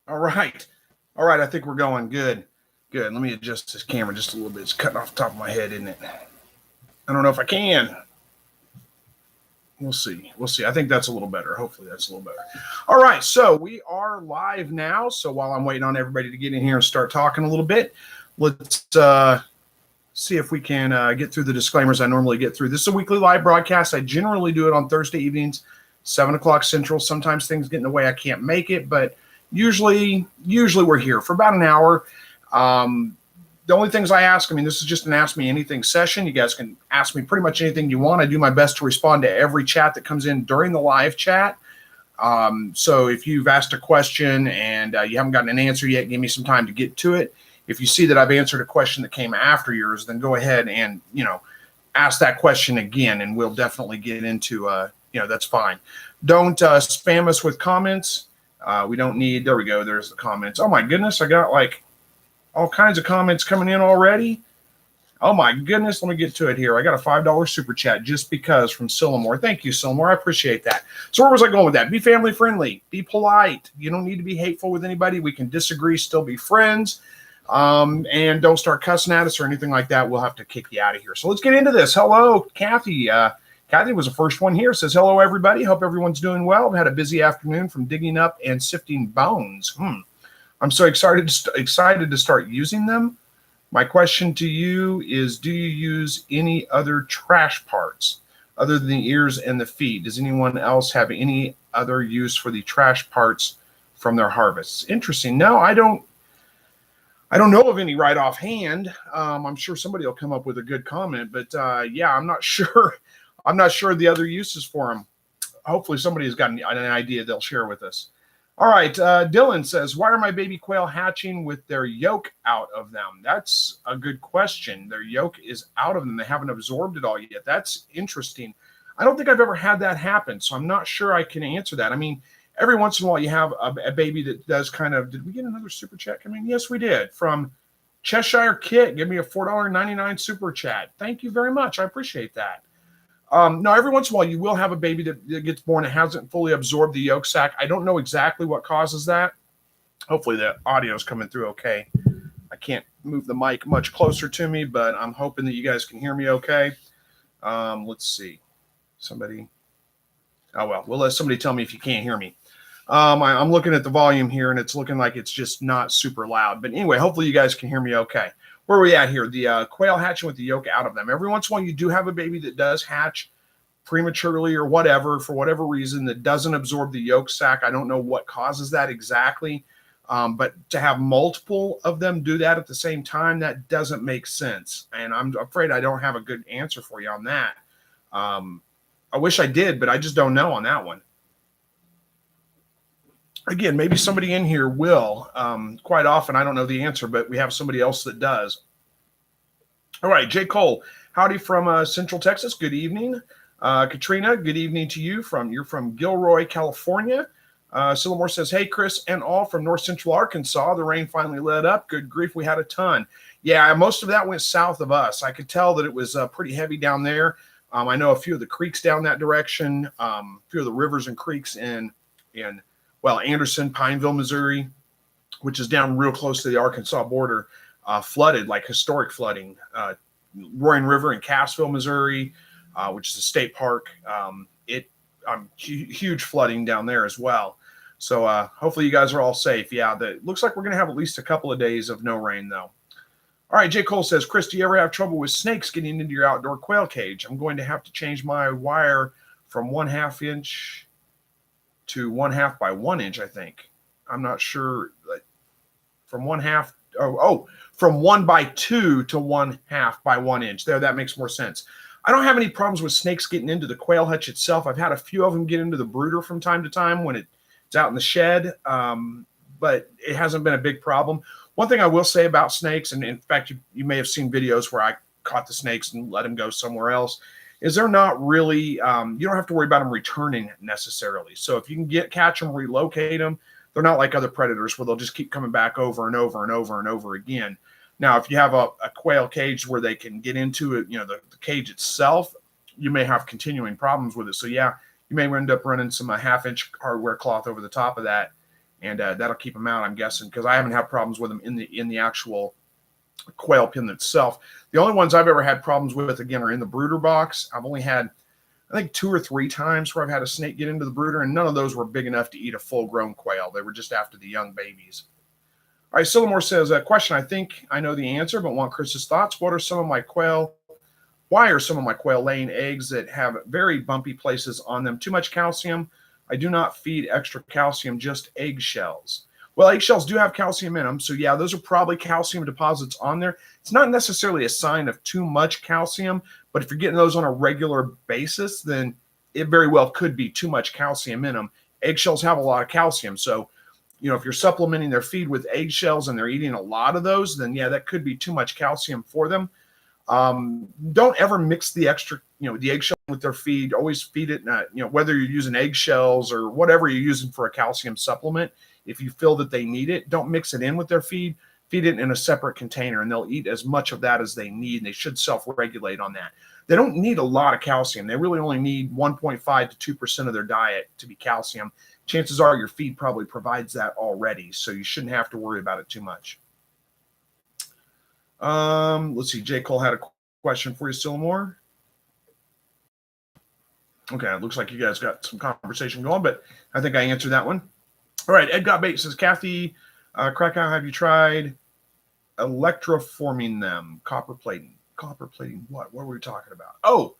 All right. All right. I think we're going good. Good. Let me adjust this camera just a little bit. It's cutting off the top of my head, isn't it? I don't know if I can. We'll see. We'll see. I think that's a little better. Hopefully that's a little better. All right. So we are live now. So while I'm waiting on everybody to get in here and start talking a little bit, let's see if we can get through the disclaimers I normally get through. This is a weekly live broadcast. I generally do it on Thursday evenings, 7 o'clock Central. Sometimes things get in the way. I can't make it, but usually we're here for about an hour. The only things I ask, this is just an Ask Me Anything session. You guys can ask me pretty much anything you want. I do my best to respond to every chat that comes in during the live chat. So if you've asked a question and you haven't gotten an answer yet, give me some time to get to it. If you see that I've answered a question that came after yours, then go ahead and, ask that question again, and we'll definitely get into, that's fine. Don't spam us with comments. We don't need, there we go. There's the comments. Oh my goodness. I got like all kinds of comments coming in already. Oh my goodness. Let me get to it here. I got a $5 super chat just because from Sillamore. Thank you, Sillamore. I appreciate that. So where was I going with that? Be family friendly, be polite. You don't need to be hateful with anybody. We can disagree, still be friends. And don't start cussing at us or anything like that. We'll have to kick you out of here. So let's get into this. Hello, Kathy. Kathy was the first one here. Says, hello, everybody. Hope everyone's doing well. I've had a busy afternoon from digging up and sifting bones. I'm so excited to start using them. My question to you is, do you use any other trash parts other than the ears and the feet? Does anyone else have any other use for the trash parts from their harvests? Interesting. No, I don't know of any right offhand. I'm sure somebody will come up with a good comment, but yeah, I'm not sure. I'm not sure the other uses for them. Hopefully somebody has got an idea they'll share with us. All right. Dylan says, why are my baby quail hatching with their yolk out of them? That's a good question. Their yolk is out of them. They haven't absorbed it all yet. That's interesting. I don't think I've ever had that happen, so I'm not sure I can answer that. Every once in a while you have a baby that does kind of, did we get another super chat coming? Yes, we did. From Cheshire Kit, give me a $4.99 super chat. Thank you very much. I appreciate that. No, every once in a while you will have a baby that gets born and hasn't fully absorbed the yolk sac. I don't know exactly what causes that. Hopefully the audio is coming through okay. I can't move the mic much closer to me, but I'm hoping that you guys can hear me okay. Let's see. Somebody. Oh, well, we'll let somebody tell me if you can't hear me. I'm looking at the volume here, and it's looking like it's just not super loud. But anyway, hopefully you guys can hear me okay. Where are we at here? The quail hatching with the yolk out of them. Every once in a while, you do have a baby that does hatch prematurely or whatever, for whatever reason, that doesn't absorb the yolk sac. I don't know what causes that exactly. But to have multiple of them do that at the same time, that doesn't make sense. And I'm afraid I don't have a good answer for you on that. I wish I did, but I just don't know on that one. Again, maybe somebody in here will. Quite often, I don't know the answer, but we have somebody else that does. All right, J. Cole, howdy from Central Texas. Good evening. Katrina, good evening to you. You're from Gilroy, California. Sillamore says, hey, Chris and all from North Central Arkansas. The rain finally let up. Good grief, we had a ton. Yeah, most of that went south of us. I could tell that it was pretty heavy down there. I know a few of the creeks down that direction, a few of the rivers and creeks in Anderson, Pineville, Missouri, which is down real close to the Arkansas border, flooded, like historic flooding. Roaring River in Cassville, Missouri, which is a state park. Huge flooding down there as well. So hopefully you guys are all safe. Yeah, it looks like we're going to have at least a couple of days of no rain, though. All right, J. Cole says, Chris, do you ever have trouble with snakes getting into your outdoor quail cage? I'm going to have to change my wire from 1/2 inch to 1/2 by 1 inch, I think. I'm not sure. From 1/2, from 1/2 to 1/2 by 1 inch. There, that makes more sense. I don't have any problems with snakes getting into the quail hutch itself. I've had a few of them get into the brooder from time to time when it's out in the shed, but it hasn't been a big problem. One thing I will say about snakes, and in fact, you may have seen videos where I caught the snakes and let them go somewhere else, is they're not really, you don't have to worry about them returning necessarily. So if you can catch them, relocate them, they're not like other predators where they'll just keep coming back over and over and over and over again. Now, if you have a quail cage where they can get into it, the cage itself, you may have continuing problems with it. So yeah, you may end up running some 1/2 inch hardware cloth over the top of that and that'll keep them out, I'm guessing, because I haven't had problems with them in the actual quail pen itself. The only ones I've ever had problems with, again, are in the brooder box. I've only had, I think, 2 or 3 times where I've had a snake get into the brooder, and none of those were big enough to eat a full-grown quail. They were just after the young babies. All right, Sillamore says, a question, I think I know the answer, but want Chris's thoughts. Why are some of my quail laying eggs that have very bumpy places on them? Too much calcium? I do not feed extra calcium, just eggshells. Well, eggshells do have calcium in them, so yeah, those are probably calcium deposits on there. It's not necessarily a sign of too much calcium, but if you're getting those on a regular basis, then it very well could be too much calcium in them. Eggshells have a lot of calcium, so if you're supplementing their feed with eggshells and they're eating a lot of those, then yeah, that could be too much calcium for them. Don't ever mix the extra, the eggshell with their feed. Always feed it, whether you're using eggshells or whatever you're using for a calcium supplement. If you feel that they need it, don't mix it in with their feed. Feed it in a separate container, and they'll eat as much of that as they need. And they should self-regulate on that. They don't need a lot of calcium. They really only need 1.5 to 2% of their diet to be calcium. Chances are your feed probably provides that already, so you shouldn't have to worry about it too much. Let's see. J. Cole had a question for you, Sillamore. Okay, it looks like you guys got some conversation going, but I think I answered that one. All right, Ed Got Bait says, Kathy, Krakow, have you tried electroforming them? Copper plating what? What were we talking about? Oh,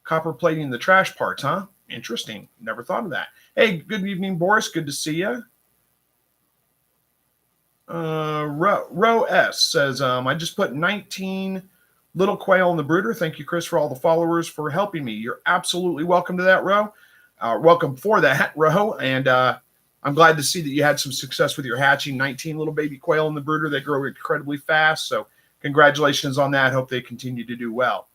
copper plating the trash parts, huh? Interesting. Never thought of that. Hey, good evening, Boris. Good to see you. Row S says, I just put 19 little quail in the brooder. Thank you, Chris, for all the followers for helping me. You're absolutely welcome to that, Row. Welcome for that, Row. And I'm glad to see that you had some success with your hatching. 19 little baby quail in the brooder. They grow incredibly fast. So congratulations on that. Hope they continue to do well.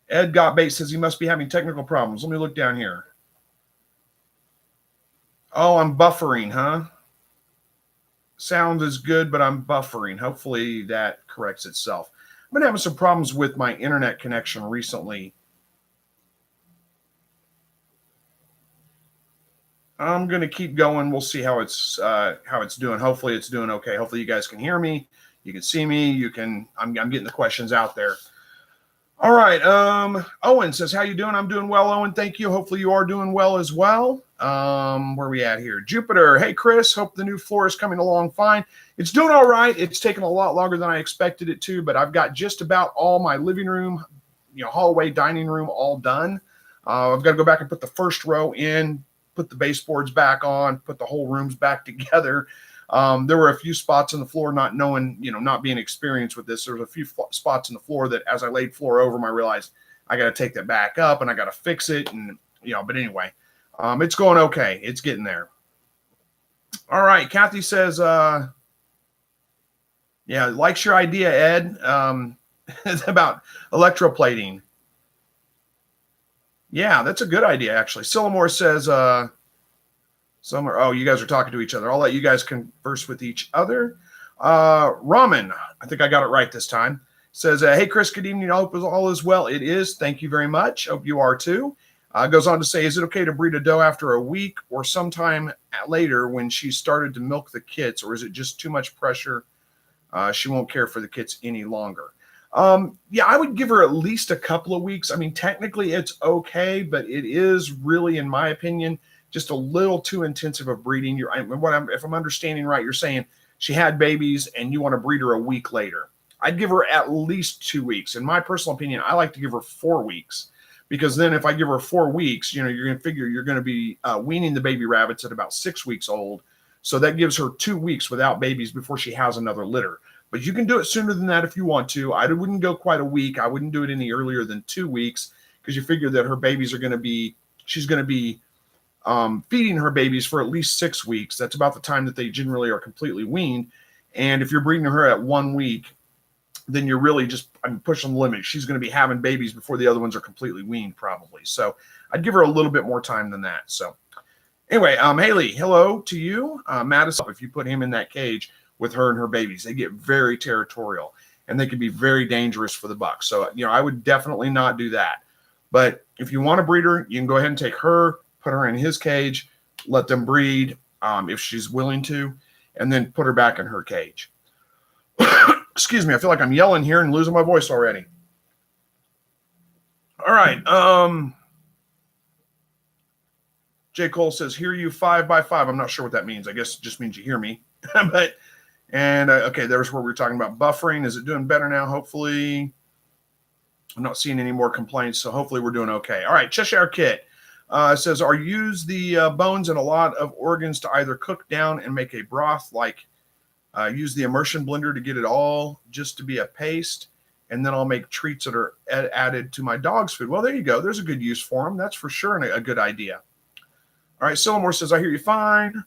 Ed Got Bait says he must be having technical problems. Let me look down here. Oh, I'm buffering, huh? Sound is good, but I'm buffering. Hopefully that corrects itself. I've been having some problems with my internet connection recently. I'm going to keep going. We'll see how it's doing. Hopefully it's doing okay. Hopefully you guys can hear me. You can see me. I'm getting the questions out there. All right. Owen says, how you doing? I'm doing well, Owen. Thank you. Hopefully you are doing well as well. Where are we at here? Jupiter. Hey, Chris. Hope the new floor is coming along fine. It's doing all right. It's taken a lot longer than I expected it to, but I've got just about all my living room, hallway, dining room all done. I've got to go back and put the first row in, put the baseboards back on, put the whole rooms back together. There were a few spots in the floor, not knowing, not being experienced with this. There was a few spots in the floor that as I laid floor over them, I realized I got to take that back up and I got to fix it. And, but anyway, it's going okay. It's getting there. All right. Kathy says, yeah, likes your idea, Ed. It's about electroplating. Yeah, that's a good idea, actually. Sillamore says, you guys are talking to each other. I'll let you guys converse with each other. Ramen, I think I got it right this time, says, hey, Chris, good evening. I hope all is well. It is. Thank you very much. Hope you are too. Goes on to say, is it okay to breed a doe after a week or sometime later when she started to milk the kits, or is it just too much pressure? She won't care for the kits any longer. Yeah, I would give her at least a couple of weeks. I mean, technically it's okay, but it is really, in my opinion, just a little too intensive of breeding. If I'm understanding right, you're saying she had babies and you want to breed her a week later. I'd give her at least 2 weeks. In my personal opinion, I like to give her 4 weeks, because then if I give her 4 weeks, you're going to figure you're going to be weaning the baby rabbits at about 6 weeks old. So that gives her 2 weeks without babies before she has another litter. But you can do it sooner than that if you want to. I wouldn't go quite a week. I wouldn't do it any earlier than 2 weeks, because you figure that her babies are going to be, she's going to be feeding her babies for at least 6 weeks. That's about the time that they generally are completely weaned. And if you're breeding her at 1 week, then you're really just pushing the limit. She's going to be having babies before the other ones are completely weaned, probably. So I'd give her a little bit more time than that. So anyway, Haley, hello to you. Madison, if you put him in that cage with her and her babies, they get very territorial and they can be very dangerous for the bucks. So, I would definitely not do that. But if you want to breed her, you can go ahead and take her, put her in his cage, let them breed if she's willing to, and then put her back in her cage. Excuse me, I feel like I'm yelling here and losing my voice already. All right. J. Cole says, hear you 5 by 5. I'm not sure what that means. I guess it just means you hear me. Okay, there's where we were talking about buffering. Is it doing better now? Hopefully. I'm not seeing any more complaints, so hopefully we're doing okay. All right, Cheshire Kit says, are use the bones and a lot of organs to either cook down and make a broth, like use the immersion blender to get it all just to be a paste, and then I'll make treats that are added to my dog's food. Well, there you go. There's a good use for them. That's for sure a good idea. All right, Sillamore says, I hear you fine.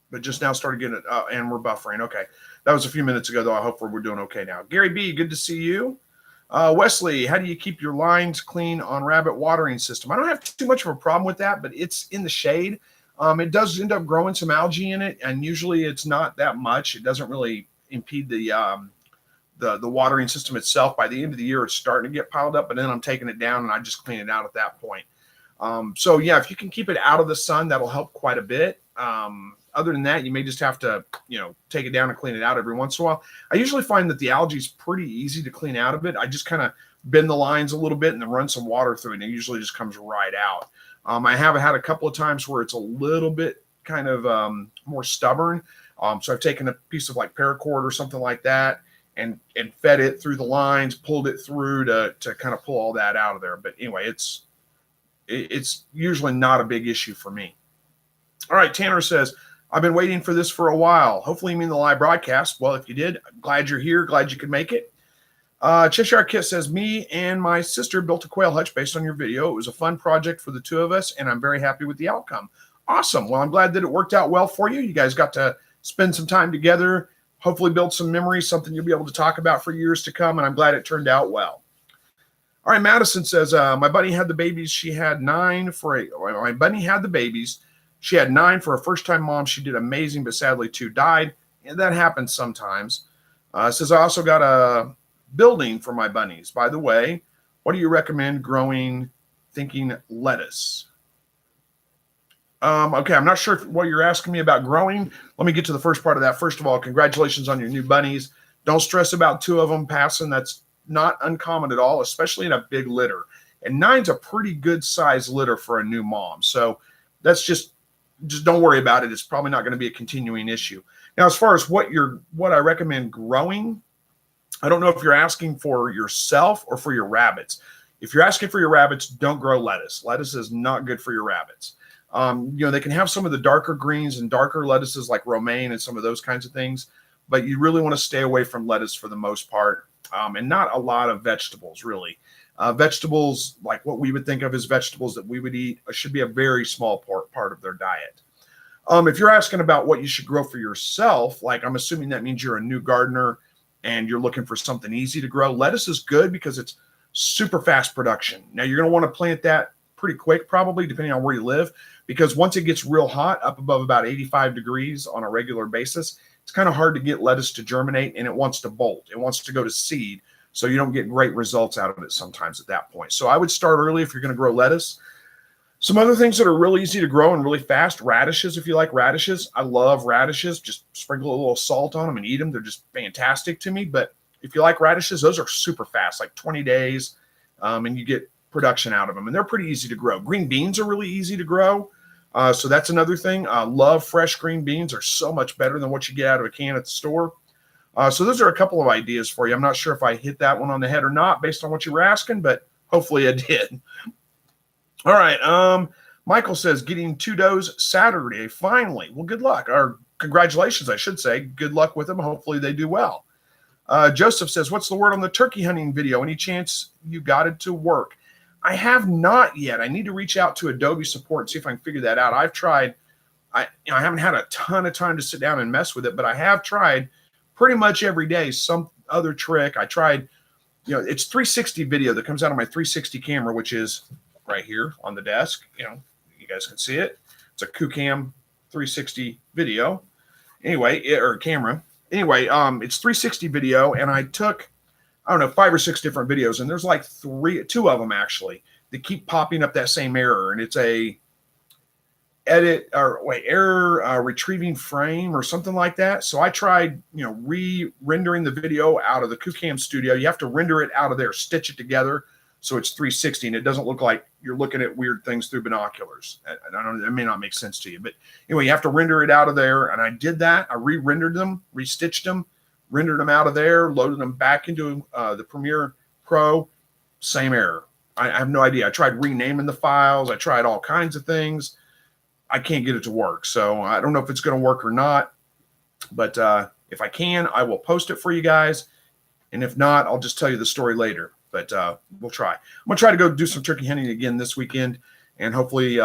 But just now started getting it, and we're buffering. Okay. That was a few minutes ago, though. I hope we're doing okay now. Gary B., good to see you. Wesley, how do you keep your lines clean on rabbit watering system? I don't have too much of a problem with that, but it's in the shade. It does end up growing some algae in it, and usually it's not that much. It doesn't really impede the watering system itself. By the end of the year, it's starting to get piled up, but then I'm taking it down, and I just clean it out at that point. So, yeah, if you can keep it out of the sun, that'll help quite a bit. Other than that, you may just have to, take it down and clean it out every once in a while. I usually find that the algae is pretty easy to clean out of it. I just kind of bend the lines a little bit and then run some water through it, and it usually just comes right out. I have had a couple of times where it's a little bit kind of more stubborn. So I've taken a piece of like paracord or something like that and fed it through the lines, pulled it through to kind of pull all that out of there. But anyway, it's usually not a big issue for me. All right, Tanner says, I've been waiting for this for a while. Hopefully you mean the live broadcast. Well, if you did, glad you're here. Glad you could make it. Cheshire Kit says, me and my sister built a quail hutch based on your video. It was a fun project for the two of us, and I'm very happy with the outcome. Awesome. Well, I'm glad that it worked out well for you. You guys got to spend some time together, hopefully build some memories, something you'll be able to talk about for years to come, and I'm glad it turned out well. All right, Madison says, my buddy had the babies. She had 9 my buddy had the babies. She had 9 for her first-time mom. She did amazing, but sadly 2 died. And that happens sometimes. Says, I also got a building for my bunnies. By the way, what do you recommend growing, thinking lettuce? Okay, I'm not sure what you're asking me about growing. Let me get to the first part of that. First of all, congratulations on your new bunnies. Don't stress about 2 of them passing. That's not uncommon at all, especially in a big litter. And 9's a pretty good size litter for a new mom. So that's just don't worry about it. It's probably not going to be a continuing issue. Now, as far as what I recommend growing, I don't know if you're asking for yourself or for your rabbits. If you're asking for your rabbits, don't grow lettuce. Lettuce is not good for your rabbits. They can have some of the darker greens and darker lettuces like romaine and some of those kinds of things, but you really want to stay away from lettuce for the most part, and not a lot of vegetables, really. Vegetables, like what we would think of as vegetables that we would eat, should be a very small part of their diet. If you're asking about what you should grow for yourself, like I'm assuming that means you're a new gardener and you're looking for something easy to grow. Lettuce is good because it's super fast production. Now, you're going to want to plant that pretty quick, probably, depending on where you live, because once it gets real hot, up above about 85 degrees on a regular basis, it's kind of hard to get lettuce to germinate, and it wants to bolt. It wants to go to seed. So you don't get great results out of it sometimes at that point. So I would start early if you're going to grow lettuce. Some other things that are really easy to grow and really fast, radishes, if you like radishes. I love radishes. Just sprinkle a little salt on them and eat them. They're just fantastic to me. But if you like radishes, those are super fast, like 20 days, and you get production out of them. And they're pretty easy to grow. Green beans are really easy to grow. So that's another thing. I love fresh green beans. They're so much better than what you get out of a can at the store. So those are a couple of ideas for you. I'm not sure if I hit that one on the head or not based on what you were asking, but hopefully I did. All right. Michael says, getting 2 does Saturday, finally. Well, good luck. Or congratulations, I should say. Good luck with them. Hopefully they do well. Joseph says, what's the word on the turkey hunting video? Any chance you got it to work? I have not yet. I need to reach out to Adobe support and see if I can figure that out. I've tried. I haven't had a ton of time to sit down and mess with it, but I have tried pretty much every day some other trick. I tried, it's 360 video that comes out of my 360 camera, which is right here on the desk. You guys can see it. It's a Kucam 360 video. Anyway, or camera. Anyway, it's 360 video, and I took, 5 or 6 different videos, and there's like 2 of them actually they keep popping up that same error, and it's a error retrieving frame or something like that. So I tried, re-rendering the video out of the QCam Studio. You have to render it out of there, stitch it together so it's 360 and it doesn't look like you're looking at weird things through binoculars. I don't know, it may not make sense to you, but anyway, you have to render it out of there. And I did that. I re-rendered them, restitched them, rendered them out of there, loaded them back into the Premiere Pro. Same error. I have no idea. I tried renaming the files. I tried all kinds of things. I can't get it to work. So I don't know if it's going to work or not, but if I can, I will post it for you guys. And if not, I'll just tell you the story later, but we'll try. I'm going to try to go do some turkey hunting again this weekend and hopefully,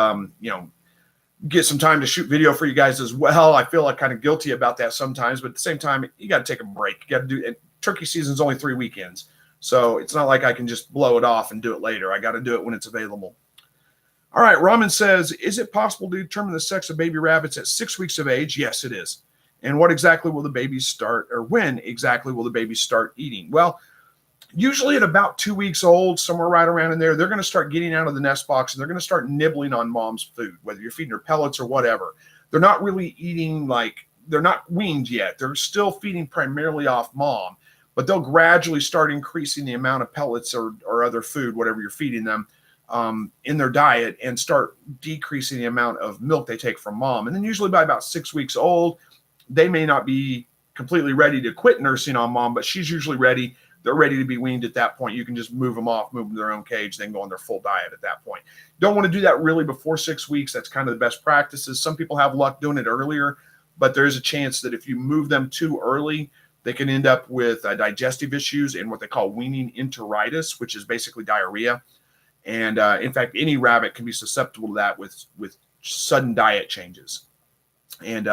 get some time to shoot video for you guys as well. I feel like kind of guilty about that sometimes, but at the same time, you got to take a break. You got to do it. Turkey season's only 3 weekends. So it's not like I can just blow it off and do it later. I got to do it when it's available. All right, Raman says, is it possible to determine the sex of baby rabbits at 6 weeks of age? Yes, it is. And what exactly will the babies start, or when exactly will the babies start eating? Well, usually at about 2 weeks old, somewhere right around in there, they're going to start getting out of the nest box and they're going to start nibbling on mom's food, whether you're feeding her pellets or whatever. They're not really eating they're not weaned yet. They're still feeding primarily off mom, but they'll gradually start increasing the amount of pellets or other food, whatever you're feeding them, in their diet, and start decreasing the amount of milk they take from mom. And then usually by about 6 weeks old, they may not be completely ready to quit nursing on mom, but she's usually ready. They're ready to be weaned at that point. You can just move them off, move them to their own cage, then go on their full diet at that point. Don't want to do that really before 6 weeks. That's kind of the best practices. Some people have luck doing it earlier, but there is a chance that if you move them too early, they can end up with digestive issues and what they call weaning enteritis, which is basically diarrhea. And in fact, any rabbit can be susceptible to that with sudden diet changes. And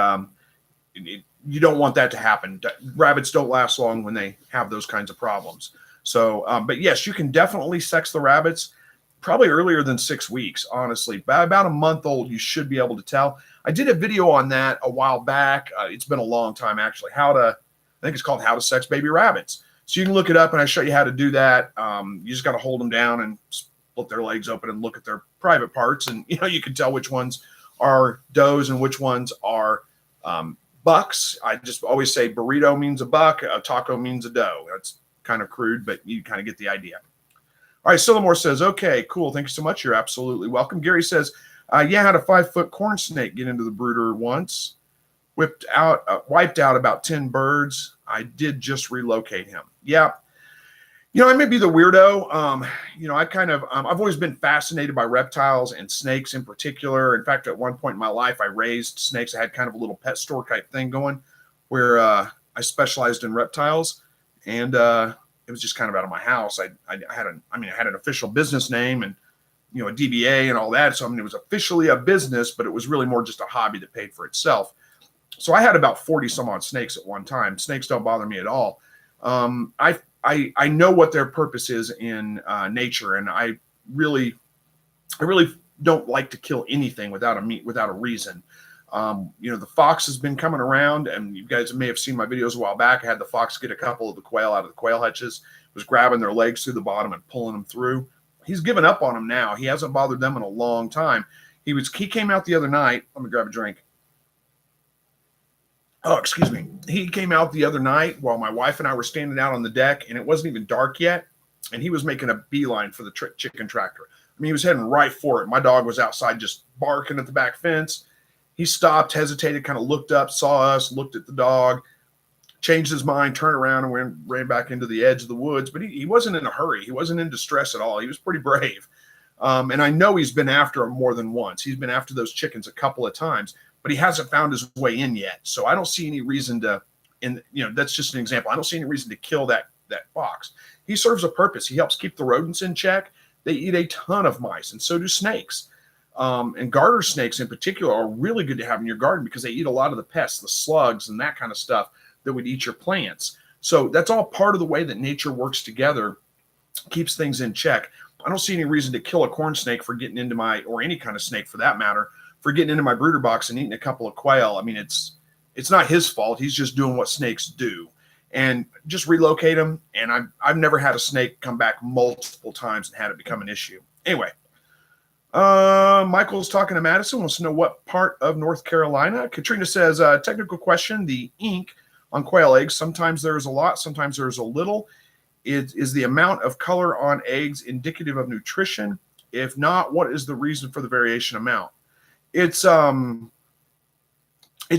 you don't want that to happen. Rabbits don't last long when they have those kinds of problems. So, but yes, you can definitely sex the rabbits probably earlier than 6 weeks, honestly. By about a month old, you should be able to tell. I did a video on that a while back. It's been a long time, actually. I think it's called How to Sex Baby Rabbits. So you can look it up and I show you how to do that. You just got to hold them down and split their legs open and look at their private parts. And, you can tell which ones are does and which ones are bucks. I just always say burrito means a buck, a taco means a doe. That's kind of crude, but you kind of get the idea. All right, Sillamore says, okay, cool. Thank you so much. You're absolutely welcome. Gary says, yeah, I had a 5-foot corn snake get into the brooder once. Wiped out about 10 birds. I did just relocate him. Yeah. I may be the weirdo. I've always been fascinated by reptiles and snakes in particular. In fact, at one point in my life, I raised snakes. I had kind of a little pet store type thing going where I specialized in reptiles. And it was just kind of out of my house. I had an official business name and, a DBA and all that. So, it was officially a business, but it was really more just a hobby that paid for itself. So I had about 40 some odd snakes at one time. Snakes don't bother me at all. I know what their purpose is in nature, and I really don't like to kill anything without a reason. The fox has been coming around, and you guys may have seen my videos a while back. I had the fox get a couple of the quail out of the quail hutches, was grabbing their legs through the bottom and pulling them through. He's given up on them now. He hasn't bothered them in a long time. He came out the other night. Let me grab a drink. Oh, excuse me. He came out the other night while my wife and I were standing out on the deck, and it wasn't even dark yet, and he was making a beeline for the chicken tractor. He was heading right for it. My dog was outside just barking at the back fence. He stopped, hesitated, kind of looked up, saw us, looked at the dog, changed his mind, turned around, and ran back into the edge of the woods. But he wasn't in a hurry. He wasn't in distress at all. He was pretty brave. And I know he's been after them more than once. He's been after those chickens a couple of times, but he hasn't found his way in yet. So I don't see any reason to, that's just an example. I don't see any reason to kill that fox. He serves a purpose. He helps keep the rodents in check. They eat a ton of mice, and so do snakes. And garter snakes in particular are really good to have in your garden because they eat a lot of the pests, the slugs, and that kind of stuff that would eat your plants. So that's all part of the way that nature works together, keeps things in check. I don't see any reason to kill a corn snake for getting into or any kind of snake for that matter, for getting into my brooder box and eating a couple of quail. It's not his fault. He's just doing what snakes do. And just relocate him. And I've never had a snake come back multiple times and had it become an issue. Anyway, Michael's talking to Madison, wants to know what part of North Carolina. Katrina says, technical question, the ink on quail eggs, sometimes there's a lot, sometimes there's a little. Is the amount of color on eggs indicative of nutrition? If not, what is the reason for the variation amount? It's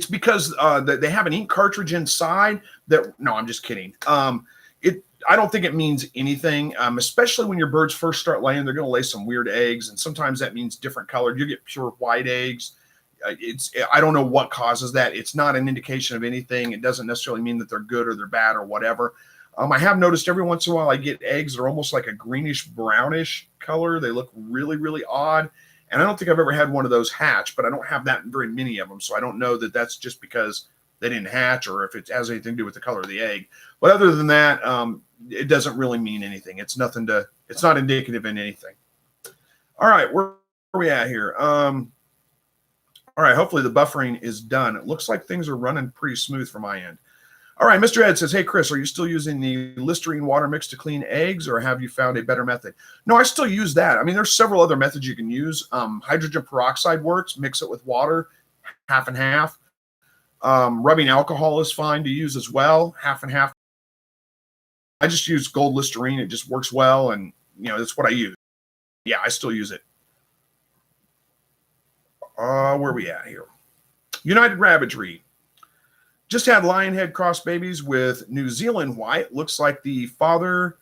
because they have an ink cartridge inside that, no, I'm just kidding. I don't think it means anything, especially when your birds first start laying. They're going to lay some weird eggs, and sometimes that means different colored. You get pure white eggs. I don't know what causes that. It's not an indication of anything. It doesn't necessarily mean that they're good or they're bad or whatever. I have noticed every once in a while I get eggs that are almost like a greenish brownish color. They look really, really odd. And I don't think I've ever had one of those hatch, but I don't have that very many of them. So I don't know that that's just because they didn't hatch or if it has anything to do with the color of the egg. But other than that, it doesn't really mean anything. It's not indicative in anything. All right, where are we at here? All right, hopefully the buffering is done. It looks like things are running pretty smooth from my end. All right, Mr. Ed says, hey, Chris, are you still using the Listerine water mix to clean eggs, or have you found a better method? No, I still use that. I mean, there's several other methods you can use. Hydrogen peroxide works. Mix it with water, half and half. Rubbing alcohol is fine to use as well, half and half. I just use gold Listerine. It just works well, and, that's what I use. Yeah, I still use it. Where are we at here? United Rabbitry. Just had lionhead cross babies with New Zealand white. Looks like the father,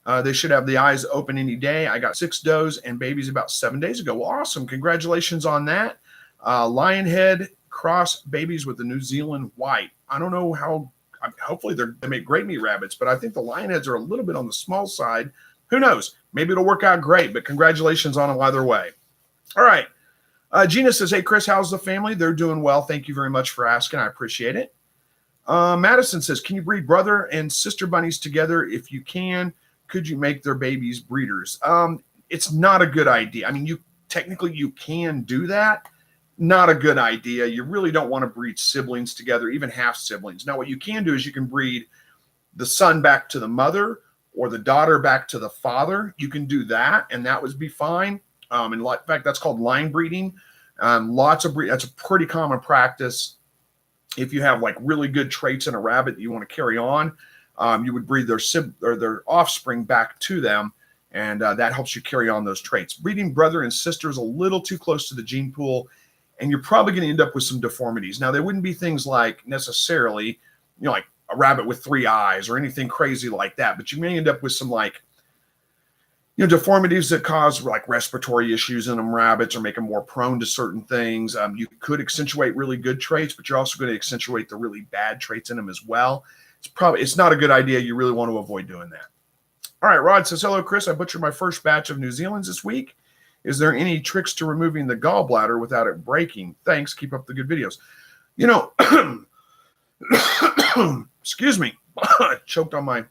they should have the eyes open any day. I got 6 does and babies about 7 days ago. Well, awesome. Congratulations on that. Lionhead cross babies with the New Zealand white. I don't know how, hopefully they make great meat rabbits, but I think the lionheads are a little bit on the small side. Who knows? Maybe it'll work out great, but congratulations on them either way. All right. Gina says, hey, Chris, how's the family? They're doing well. Thank you very much for asking. I appreciate it. Madison says, can you breed brother and sister bunnies together? If you can, could you make their babies breeders? It's not a good idea. I mean, technically you can do that. Not a good idea. You really don't want to breed siblings together, even half siblings. Now, what you can do is you can breed the son back to the mother or the daughter back to the father. You can do that, and that would be fine. In fact, that's called line breeding. That's a pretty common practice. If you have like really good traits in a rabbit that you want to carry on, you would breed their offspring back to them, and that helps you carry on those traits. Breeding brother and sister is a little too close to the gene pool, and you're probably going to end up with some deformities. Now, there wouldn't be things like necessarily, like a rabbit with 3 eyes or anything crazy like that, but you may end up with some deformities that cause like respiratory issues in them rabbits or make them more prone to certain things. You could accentuate really good traits, but you're also going to accentuate the really bad traits in them as well. It's not a good idea. You really want to avoid doing that. All right, Rod says, hello, Chris. I butchered my first batch of New Zealand's this week. Is there any tricks to removing the gallbladder without it breaking? Thanks. Keep up the good videos. Excuse me. I choked on my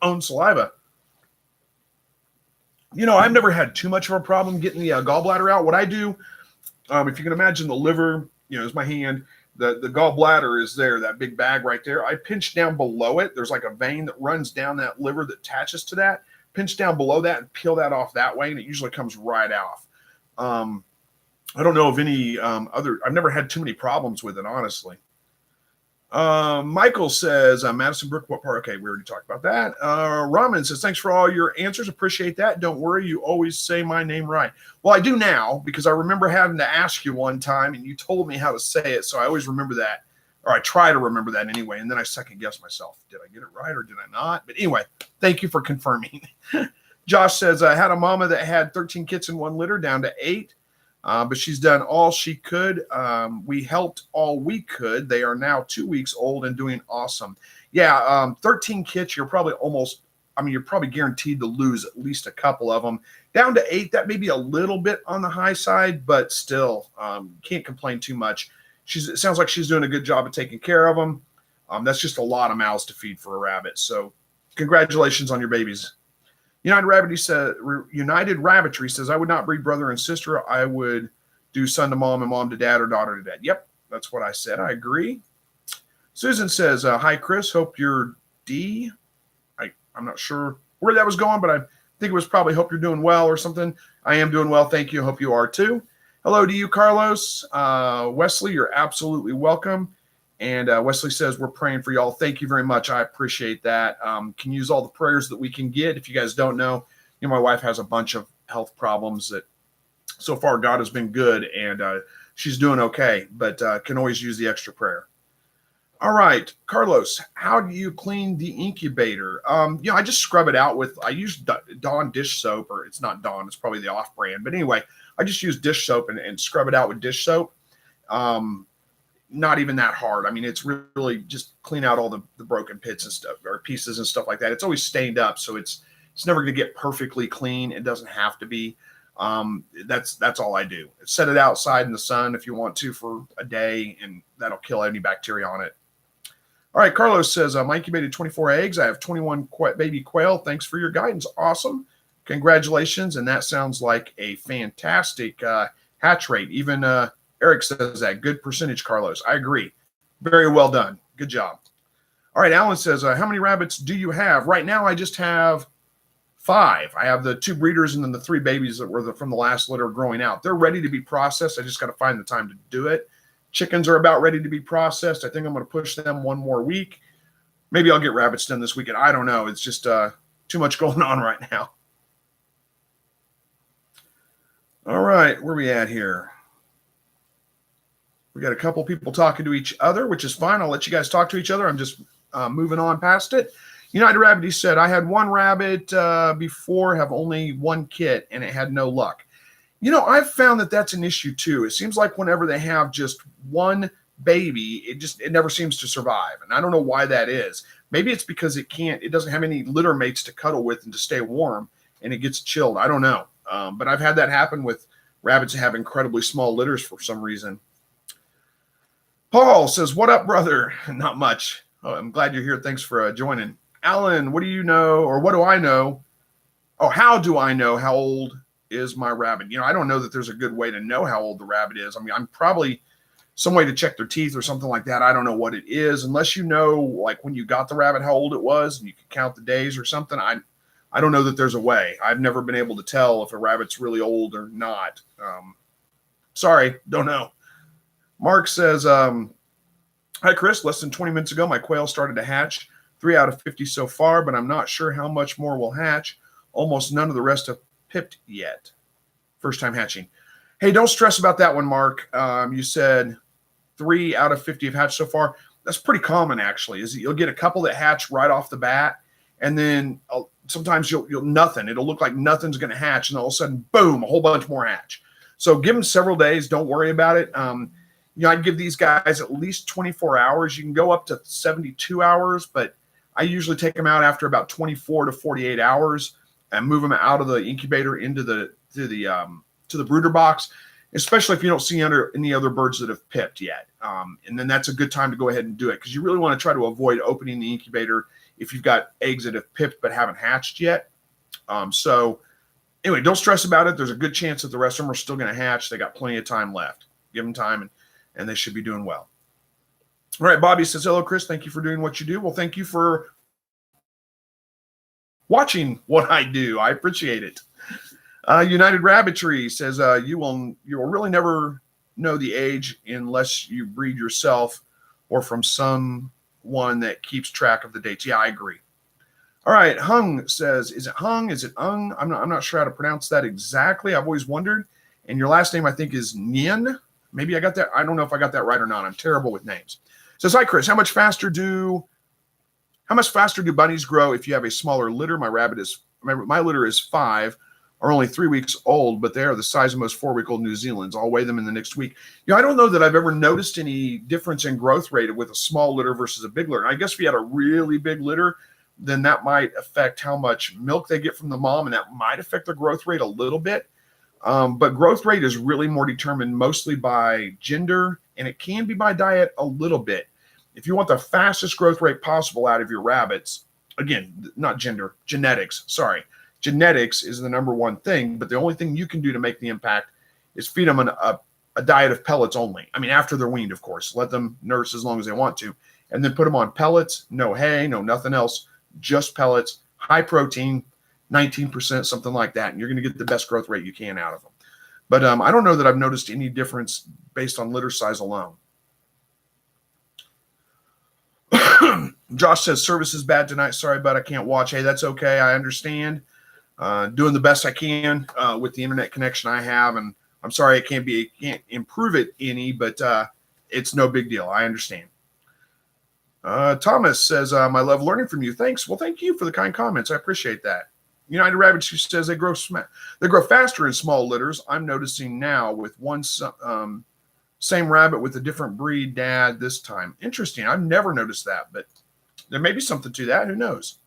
own saliva. I've never had too much of a problem getting the gallbladder out. What I do, if you can imagine the liver, is my hand. The gallbladder is there, that big bag right there. I pinch down below it. There's like a vein that runs down that liver that attaches to that. Pinch down below that and peel that off that way, and it usually comes right off. I don't know of any I've never had too many problems with it, honestly. Michael says, Madison Brook, what part? Okay, we already talked about that. Raman says, thanks for all your answers. Appreciate that. Don't worry, you always say my name right. Well, I do now, because I remember having to ask you one time, and you told me how to say it, so I always remember that, or I try to remember that anyway, and then I second guess myself. Did I get it right, or did I not? But anyway, thank you for confirming. Josh says, I had a mama that had 13 kits in one litter down to 8. But she's done all she could. We helped all we could. They are now 2 weeks old and doing awesome. Yeah, 13 kits, you're probably guaranteed to lose at least a couple of them. Down to 8, that may be a little bit on the high side, but still, can't complain too much. It sounds like she's doing a good job of taking care of them. That's just a lot of mouths to feed for a rabbit. So congratulations on your babies. United Rabbitry says, I would not breed brother and sister. I would do son to mom and mom to dad or daughter to dad. Yep, that's what I said. I agree. Susan says, hi, Chris. Hope you're D. I'm not sure where that was going, but think it was probably hope you're doing well or something. I am doing well. Thank you. Hope you are too. Hello to you, Carlos. Wesley, you're absolutely welcome. And Wesley says, we're praying for y'all. Thank you very much. I appreciate that. Can use all the prayers that we can get. If you guys don't know, my wife has a bunch of health problems that so far God has been good, and she's doing okay, but can always use the extra prayer. All right, Carlos, how do you clean the incubator? I just scrub it out with, I use Dawn dish soap, or it's not Dawn, it's probably the off brand. But anyway, I just use dish soap and scrub it out with dish soap. Not even that hard. I mean, it's really just clean out all the broken pits and stuff, or pieces and stuff like that. It's always stained up, so it's never going to get perfectly clean. It doesn't have to be. That's all I do. Set it outside in the sun if you want to for a day, and that'll kill any bacteria on it. All right, Carlos says, I incubated 24 eggs. I have 21 baby quail. Thanks for your guidance. Awesome. Congratulations. And that sounds like a fantastic hatch rate. Even Eric says that. Good percentage, Carlos. I agree. Very well done. Good job. All right, Alan says, how many rabbits do you have? Right now, I just have 5. I have the 2 breeders and then the 3 babies that were from the last litter growing out. They're ready to be processed. I just got to find the time to do it. Chickens are about ready to be processed. I think I'm going to push them one more week. Maybe I'll get rabbits done this weekend. I don't know. It's just too much going on right now. All right, where are we at here? We got a couple people talking to each other, which is fine. I'll let you guys talk to each other. I'm just moving on past it. United Rabbit, he said, I had 1 rabbit before, have only 1 kit, and it had no luck. I've found that that's an issue too. It seems like whenever they have just 1 baby, it never seems to survive. And I don't know why that is. Maybe it's because it doesn't have any litter mates to cuddle with and to stay warm, and it gets chilled. I don't know. But I've had that happen with rabbits that have incredibly small litters for some reason. Paul says, what up, brother? Not much. Oh, I'm glad you're here. Thanks for joining. Alan, what do you know, or what do I know? Oh, how do I know how old is my rabbit? I don't know that there's a good way to know how old the rabbit is. I mean, I'm probably some way to check their teeth or something like that. I don't know what it is, unless you know, like when you got the rabbit, how old it was, and you can count the days or something. I don't know that there's a way. I've never been able to tell if a rabbit's really old or not. Sorry, don't know. Mark says, hi, Chris. Less than 20 minutes ago, my quail started to hatch. 3 out of 50 so far, but I'm not sure how much more will hatch. Almost none of the rest have pipped yet. First time hatching. Hey, don't stress about that one, Mark. You said 3 out of 50 have hatched so far. That's pretty common, actually. You'll get a couple that hatch right off the bat, and then sometimes you'll nothing. It'll look like nothing's going to hatch, and all of a sudden, boom, a whole bunch more hatch. So give them several days. Don't worry about it. I'd give these guys at least 24 hours. You can go up to 72 hours, but I usually take them out after about 24 to 48 hours and move them out of the incubator into the brooder box, especially if you don't see any other birds that have pipped yet. And then that's a good time to go ahead and do it, because you really want to try to avoid opening the incubator if you've got eggs that have pipped but haven't hatched yet. So anyway, don't stress about it. There's a good chance that the rest of them are still going to hatch. They got plenty of time left. Give them time, and they should be doing well. All right, Bobby says, hello, Chris. Thank you for doing what you do. Well, thank you for watching what I do. I appreciate it. United Rabbitry says, you will really never know the age unless you breed yourself or from someone that keeps track of the dates. Yeah, I agree. All right, Hung says, is it Hung? Is it Ung? I'm not sure how to pronounce that exactly. I've always wondered. And your last name, I think, is Nien. Maybe I got that. I don't know if I got that right or not. I'm terrible with names. Says, hi, Chris. How much faster do bunnies grow if you have a smaller litter? My litter is 5, are only 3 weeks old, but they are the size of most 4-week-old New Zealand's. I'll weigh them in the next week. I don't know that I've ever noticed any difference in growth rate with a small litter versus a big litter. I guess if you had a really big litter, then that might affect how much milk they get from the mom, and that might affect the growth rate a little bit. But growth rate is really more determined mostly by gender, and it can be by diet a little bit. If you want the fastest growth rate possible out of your rabbits, again, not gender, genetics, sorry. Genetics is the number one thing, but the only thing you can do to make the impact is feed them a diet of pellets only. I mean, after they're weaned, of course. Let them nurse as long as they want to. And then put them on pellets, no hay, no nothing else, just pellets, high protein. 19%, something like that, and you're going to get the best growth rate you can out of them. But I don't know that I've noticed any difference based on litter size alone. Josh says, service is bad tonight. Sorry, but I can't watch. Hey, that's okay. I understand. Doing the best I can with the internet connection I have, and I'm sorry I can't improve it any, but it's no big deal. I understand. Thomas says, I love learning from you. Thanks. Well, thank you for the kind comments. I appreciate that. United Rabbit says they grow faster in small litters. I'm noticing now with one same rabbit with a different breed dad this time. Interesting. I've never noticed that, but there may be something to that. Who knows?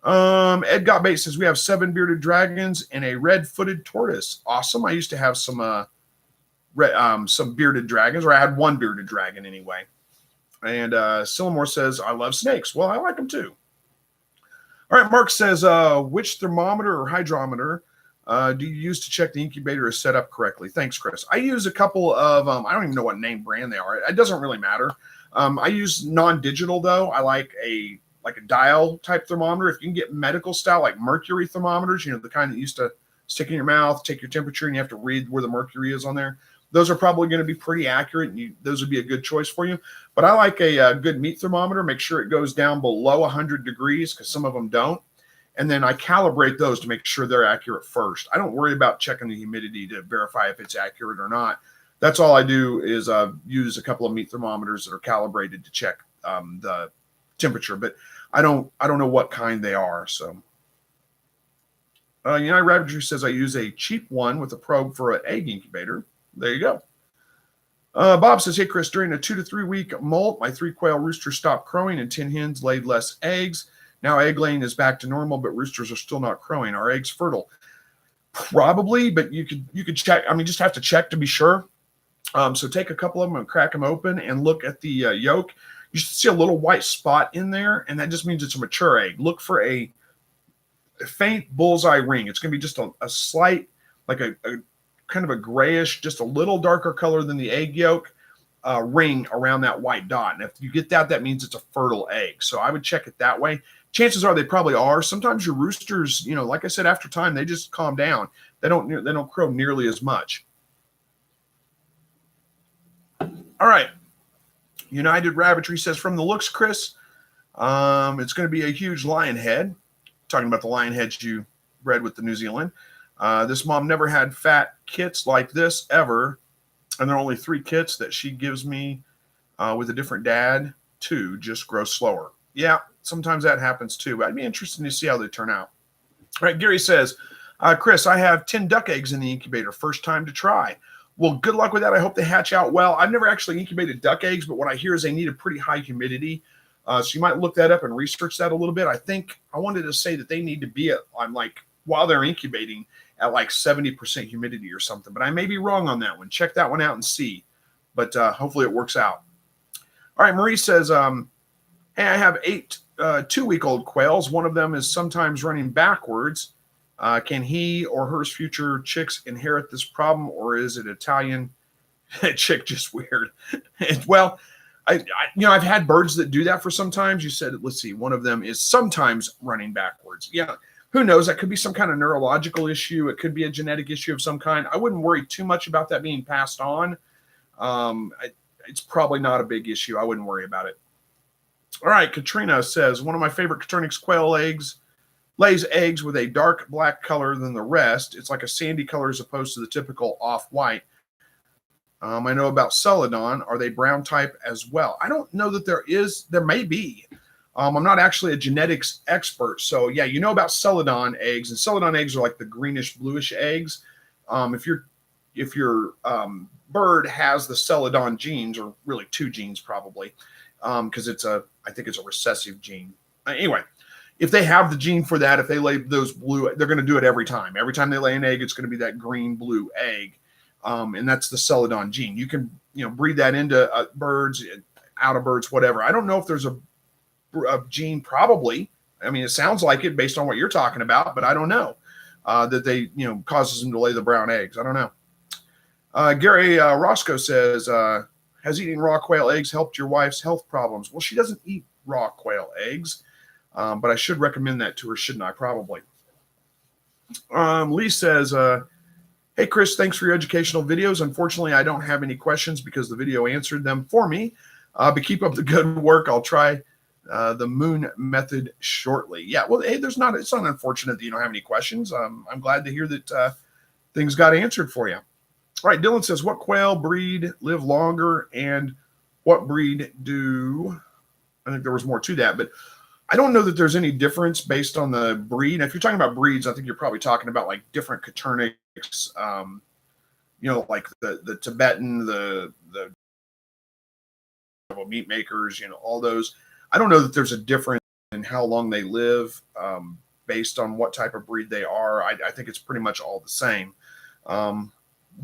Ed Got Bait says we have 7 bearded dragons and a red-footed tortoise. Awesome. I used to have some bearded dragons, or I had one bearded dragon anyway. And Sillamore says, I love snakes. Well, I like them too. All right, Mark says, which thermometer or hydrometer do you use to check the incubator is set up correctly? Thanks, Chris. I use a couple of, I don't even know what name brand they are. It doesn't really matter. I use non-digital, though. I like a dial type thermometer. If you can get medical style, like mercury thermometers, the kind that you used to stick in your mouth, take your temperature, and you have to read where the mercury is on there. Those are probably going to be pretty accurate. And those would be a good choice for you. But I like a good meat thermometer. Make sure it goes down below 100 degrees because some of them don't. And then I calibrate those to make sure they're accurate first. I don't worry about checking the humidity to verify if it's accurate or not. That's all I do is use a couple of meat thermometers that are calibrated to check the temperature. But I don't know what kind they are. So, United Rabbitry says I use a cheap one with a probe for an egg incubator. There you go. Bob says, hey, Chris, during a 2 to 3 week molt, my 3 quail roosters stopped crowing and 10 hens laid less eggs. Now egg laying is back to normal, but roosters are still not crowing. Are eggs fertile? Probably, but you could check. I mean, just have to check to be sure. So take a couple of them and crack them open and look at the yolk. You should see a little white spot in there, and that just means it's a mature egg. Look for a faint bullseye ring. It's going to be just a slight, like a kind of a grayish, just a little darker color than the egg yolk ring around that white dot. And if you get that, that means it's a fertile egg. So I would check it that way. Chances are they probably are. Sometimes your roosters, like I said, after time, they just calm down. They don't crow nearly as much. All right. United Rabbitry says, from the looks, Chris, it's going to be a huge lion head. Talking about the lion heads you bred with the New Zealand. This mom never had fat kits like this ever. And there are only 3 kits that she gives me with a different dad to just grow slower. Yeah, sometimes that happens too. But I'd be interested to see how they turn out. All right, Gary says, Chris, I have 10 duck eggs in the incubator. First time to try. Well, good luck with that. I hope they hatch out well. I've never actually incubated duck eggs, but what I hear is they need a pretty high humidity. So you might look that up and research that a little bit. I think I wanted to say that they need to be while they're incubating at like 70% humidity or something, but I may be wrong on that one. Check that one out and see, but hopefully it works out. All right. Marie says, hey, I have 8 2-week-old quails. One of them is sometimes running backwards. Can he or her future chicks inherit this problem, or is it Italian chick just weird? Well, I've had birds that do that for sometimes. You said, let's see, one of them is sometimes running backwards. Yeah, who knows? That could be some kind of neurological issue. It could be a genetic issue of some kind. I wouldn't worry too much about that being passed on. It's probably not a big issue. I wouldn't worry about it. All right, Katrina says, one of my favorite Coturnix quail lays eggs with a dark black color than the rest. It's like a sandy color as opposed to the typical off-white. I know about Celadon. Are they brown type as well? I don't know that there may be. I'm not actually a genetics expert. So yeah, you know about Celadon eggs, and Celadon eggs are like the greenish bluish eggs. If your bird has the Celadon genes, or really 2 genes probably, because I think it's a recessive gene. Anyway, if they have the gene for that, if they lay those blue, they're going to do it every time. Every time they lay an egg, it's going to be that green blue egg. And that's the Celadon gene. You can, breed that into birds, out of birds, whatever. I don't know if there's a gene, probably. I mean, it sounds like it based on what you're talking about, but I don't know that they, causes them to lay the brown eggs. I don't know. Gary Roscoe says, has eating raw quail eggs helped your wife's health problems? Well, she doesn't eat raw quail eggs, but I should recommend that to her, shouldn't I? Probably. Lee says, hey, Chris, thanks for your educational videos. Unfortunately, I don't have any questions because the video answered them for me. But keep up the good work. I'll try the moon method shortly. Yeah, well, hey, it's not unfortunate that you don't have any questions. I'm glad to hear that things got answered for you. All right, Dylan says, what quail breed live longer and what breed do? I think there was more to that, but I don't know that there's any difference based on the breed. Now, if you're talking about breeds, I think you're probably talking about like different Coturnics, like the Tibetan, the meat makers, all those. I don't know that there's a difference in how long they live based on what type of breed they are. I think it's pretty much all the same.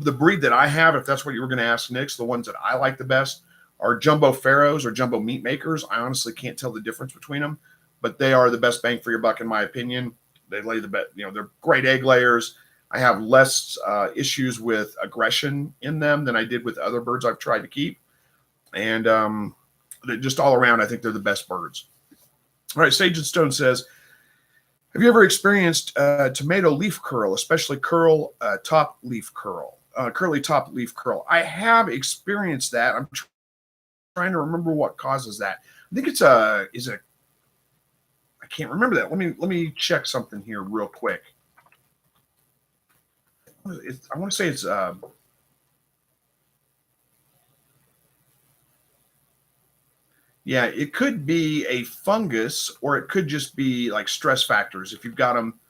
The breed that I have, if that's what you were going to ask, Nick, the ones that I like the best are jumbo pharaohs or jumbo meat makers. I honestly can't tell the difference between them, but they are the best bang for your buck, in my opinion. They lay the best, they're great egg layers. I have less issues with aggression in them than I did with other birds I've tried to keep. And just all around, I think they're the best birds. All right, Sage and Stone says, have you ever experienced tomato leaf curl, especially curly top leaf curl? I have experienced that. I'm trying to remember what causes that. I think I can't remember that. Let me check something here real quick. I want to say it's yeah, it could be a fungus, or it could just be like stress factors. If you've got them,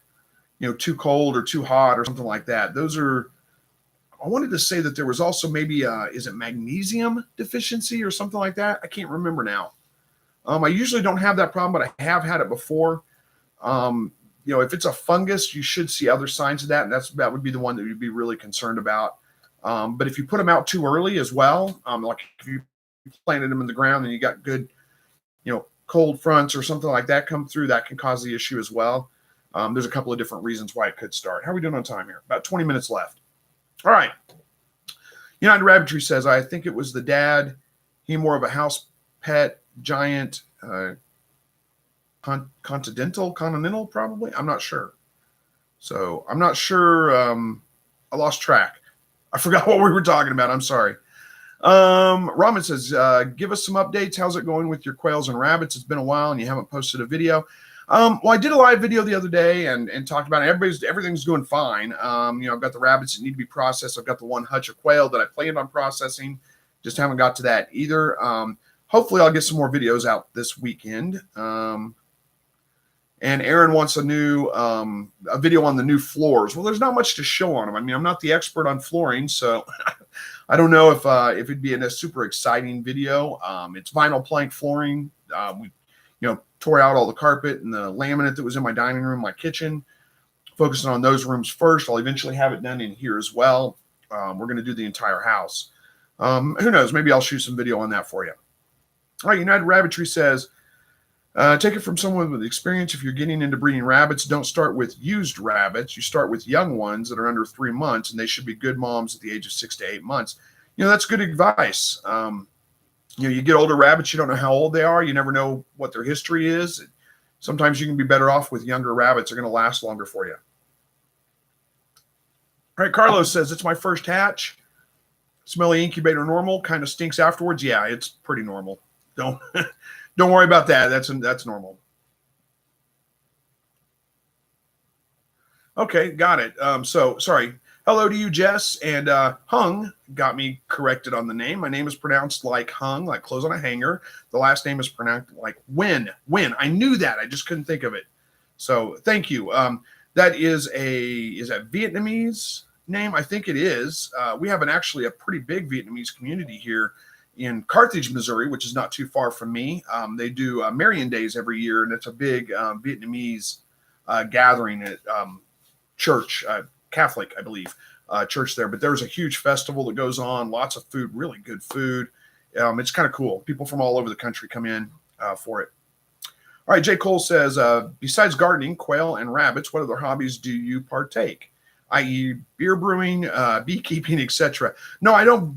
too cold or too hot or something like that. Those are, I wanted to say that there was also maybe, is it magnesium deficiency or something like that? I can't remember now. I usually don't have that problem, but I have had it before. If it's a fungus, you should see other signs of that. And that would be the one that you'd be really concerned about. But if you put them out too early as well, like if you planted them in the ground and you got good, cold fronts or something like that come through, that can cause the issue as well. There's a couple of different reasons why it could start. How are we doing on time here? About 20 minutes left. All right. United Rabbitry says, I think it was the dad. He more of a house pet, giant, continental, probably. I'm not sure. So I'm not sure. I lost track. I forgot what we were talking about. I'm sorry. Raman says, give us some updates. How's it going with your quails and rabbits? It's been a while and you haven't posted a video. Well, I did a live video the other day and talked about it. Everything's doing fine. I've got the rabbits that need to be processed. I've got the one hutch of quail that I planned on processing. Just haven't got to that either. Hopefully I'll get some more videos out this weekend. And Aaron wants a video on the new floors. Well, there's not much to show on them. I mean, I'm not the expert on flooring, so I don't know if it'd be a super exciting video. It's vinyl plank flooring. We, tore out all the carpet and the laminate that was in my dining room, my kitchen, focusing on those rooms first. I'll eventually have it done in here as well. We're going to do the entire house. Who knows? Maybe I'll shoot some video on that for you. All right, United Rabbitry says, take it from someone with experience. If you're getting into breeding rabbits, don't start with used rabbits. You start with young ones that are under 3 months, and they should be good moms at the age of 6 to 8 months. That's good advice. You get older rabbits, you don't know how old they are. You never know what their history is. Sometimes you can be better off with younger rabbits. They're going to last longer for you. All right, Carlos says, it's my first hatch. Smelly incubator normal, kind of stinks afterwards. Yeah, it's pretty normal. Don't worry about that. That's normal. Okay, got it. So sorry. Hello to you, Jess. And Hung got me corrected on the name. My name is pronounced like hung, like clothes on a hanger. The last name is pronounced like Win. I knew that. I just couldn't think of it. So thank you. That is that Vietnamese name? I think it is. We have actually a pretty big Vietnamese community here in Carthage, Missouri, which is not too far from me. They do Marian Days every year, and it's a big Vietnamese gathering at church, Catholic, I believe, church there. But there's a huge festival that goes on, lots of food, really good food. It's kind of cool. People from all over the country come in for it. All right, J. Cole says, besides gardening, quail, and rabbits, what other hobbies do you partake? I.e., beer brewing, beekeeping, etc. No, I don't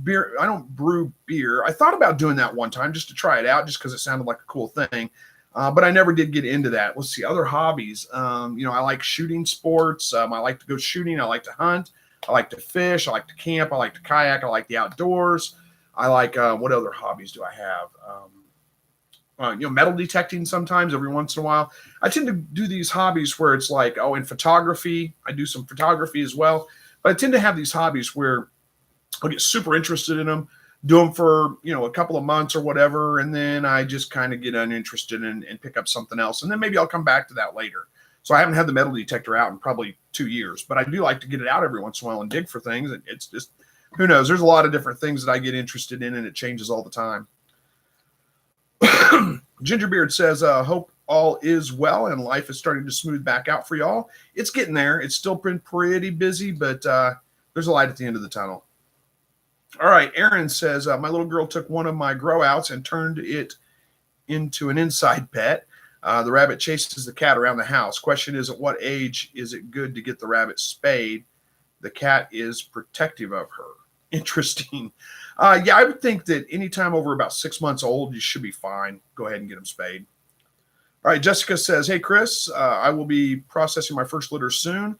brew beer. I thought about doing that one time just to try it out, just because it sounded like a cool thing. But I never did get into that. Let's see, other hobbies. I like shooting sports. I like to go shooting. I like to hunt. I like to fish. I like to camp. I like to kayak. I like the outdoors. I like, what other hobbies do I have? Metal detecting sometimes every once in a while. I tend to do these hobbies where it's like, in photography, I do some photography as well. But I tend to have these hobbies where I'll get super interested in them, do them for, a couple of months or whatever. And then I just kind of get uninterested and pick up something else. And then maybe I'll come back to that later. So I haven't had the metal detector out in probably 2 years, but I do like to get it out every once in a while and dig for things. It's just, who knows? There's a lot of different things that I get interested in, and it changes all the time. Gingerbeard says, hope all is well and life is starting to smooth back out for y'all. It's getting there. It's still been pretty busy, but there's a light at the end of the tunnel. All right. Aaron says, my little girl took one of my grow outs and turned it into an inside pet. The rabbit chases the cat around the house. Question is, at what age is it good to get the rabbit spayed? The cat is protective of her. Interesting. I would think that anytime over about 6 months old, you should be fine. Go ahead and get them spayed. All right. Jessica says, hey, Chris, I will be processing my first litter soon.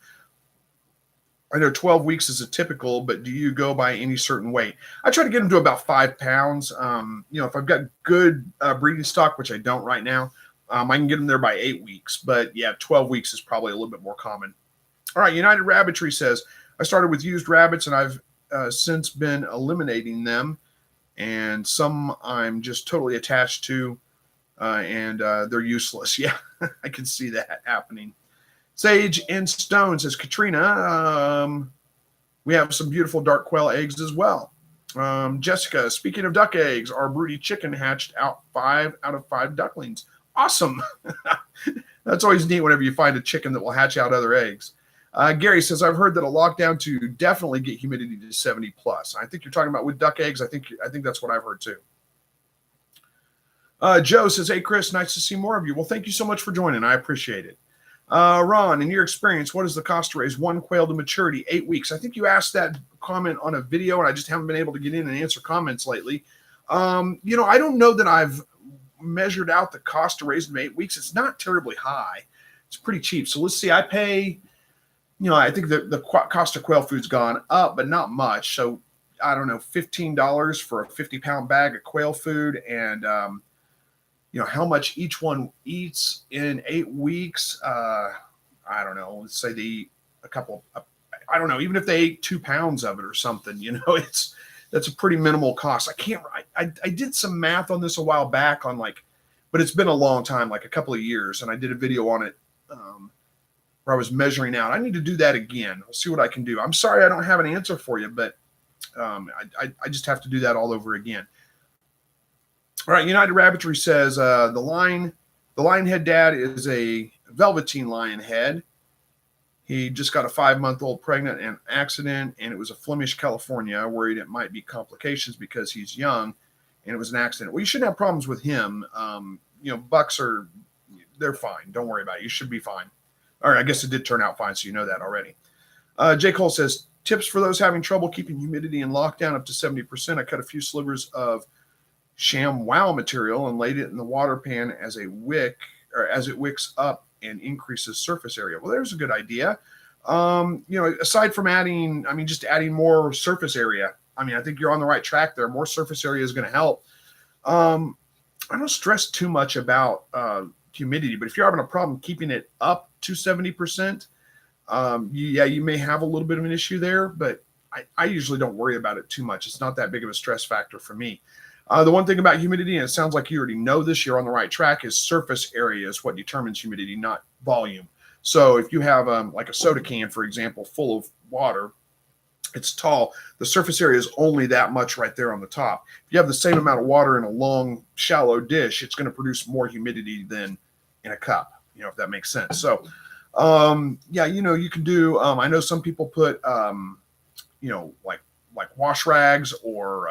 I know 12 weeks is a typical, but do you go by any certain weight? I try to get them to about 5 pounds. If I've got good breeding stock, which I don't right now, I can get them there by 8 weeks. But 12 weeks is probably a little bit more common. All right. United Rabbitry says, I started with used rabbits and I've since been eliminating them, and some I'm just totally attached to, and they're useless. Yeah, I can see that happening. Sage and Stone says, Katrina, we have some beautiful dark quail eggs as well. Jessica, speaking of duck eggs, our broody chicken hatched out 5 out of 5 ducklings. Awesome. That's always neat whenever you find a chicken that will hatch out other eggs. Gary says, I've heard that a lockdown to definitely get humidity to 70 plus. I think you're talking about with duck eggs. I think that's what I've heard too. Joe says, hey, Chris, nice to see more of you. Well, thank you so much for joining. I appreciate it. Ron, in your experience, what is the cost to raise one quail to maturity? 8 weeks. I think you asked that comment on a video, and I just haven't been able to get in and answer comments lately. I don't know that I've measured out the cost to raise them 8 weeks. It's not terribly high. It's pretty cheap. So let's see. I pay... I think the cost of quail food's gone up, but not much. So I don't know, $15 for a 50-pound bag of quail food, and how much each one eats in 8 weeks. I don't know. Let's say they eat a couple. I don't know. Even if they ate 2 pounds of it or something, that's a pretty minimal cost. I did some math on this a while back but it's been a long time, like a couple of years, and I did a video on it. Where I was measuring out. I need to do that again. I'll see what I can do. I'm sorry I don't have an answer for you, but I just have to do that all over again. All right, United Rabbitry says the lion head dad is a velveteen lion head. He just got a 5-month-old pregnant in an accident, and it was a Flemish, California. Worried it might be complications because he's young, and it was an accident. Well, you shouldn't have problems with him. Bucks they're fine. Don't worry about it. You should be fine. All right, I guess it did turn out fine, so you know that already. J. Cole says, tips for those having trouble keeping humidity in lockdown up to 70%. I cut a few slivers of sham wow material and laid it in the water pan as it wicks up and increases surface area. Well, there's a good idea. Aside from adding more surface area, I think you're on the right track there. More surface area is going to help. I don't stress too much about humidity, but if you're having a problem keeping it up to 70%, you may have a little bit of an issue there, but I usually don't worry about it too much. It's not that big of a stress factor for me. The one thing about humidity, and it sounds like you already know this, you're on the right track, is surface area is what determines humidity, not volume. So if you have like a soda can, for example, full of water, it's tall. The surface area is only that much right there on the top. If you have the same amount of water in a long, shallow dish, it's going to produce more humidity than in a cup, if that makes sense. So, you can do, I know some people put, like wash rags or,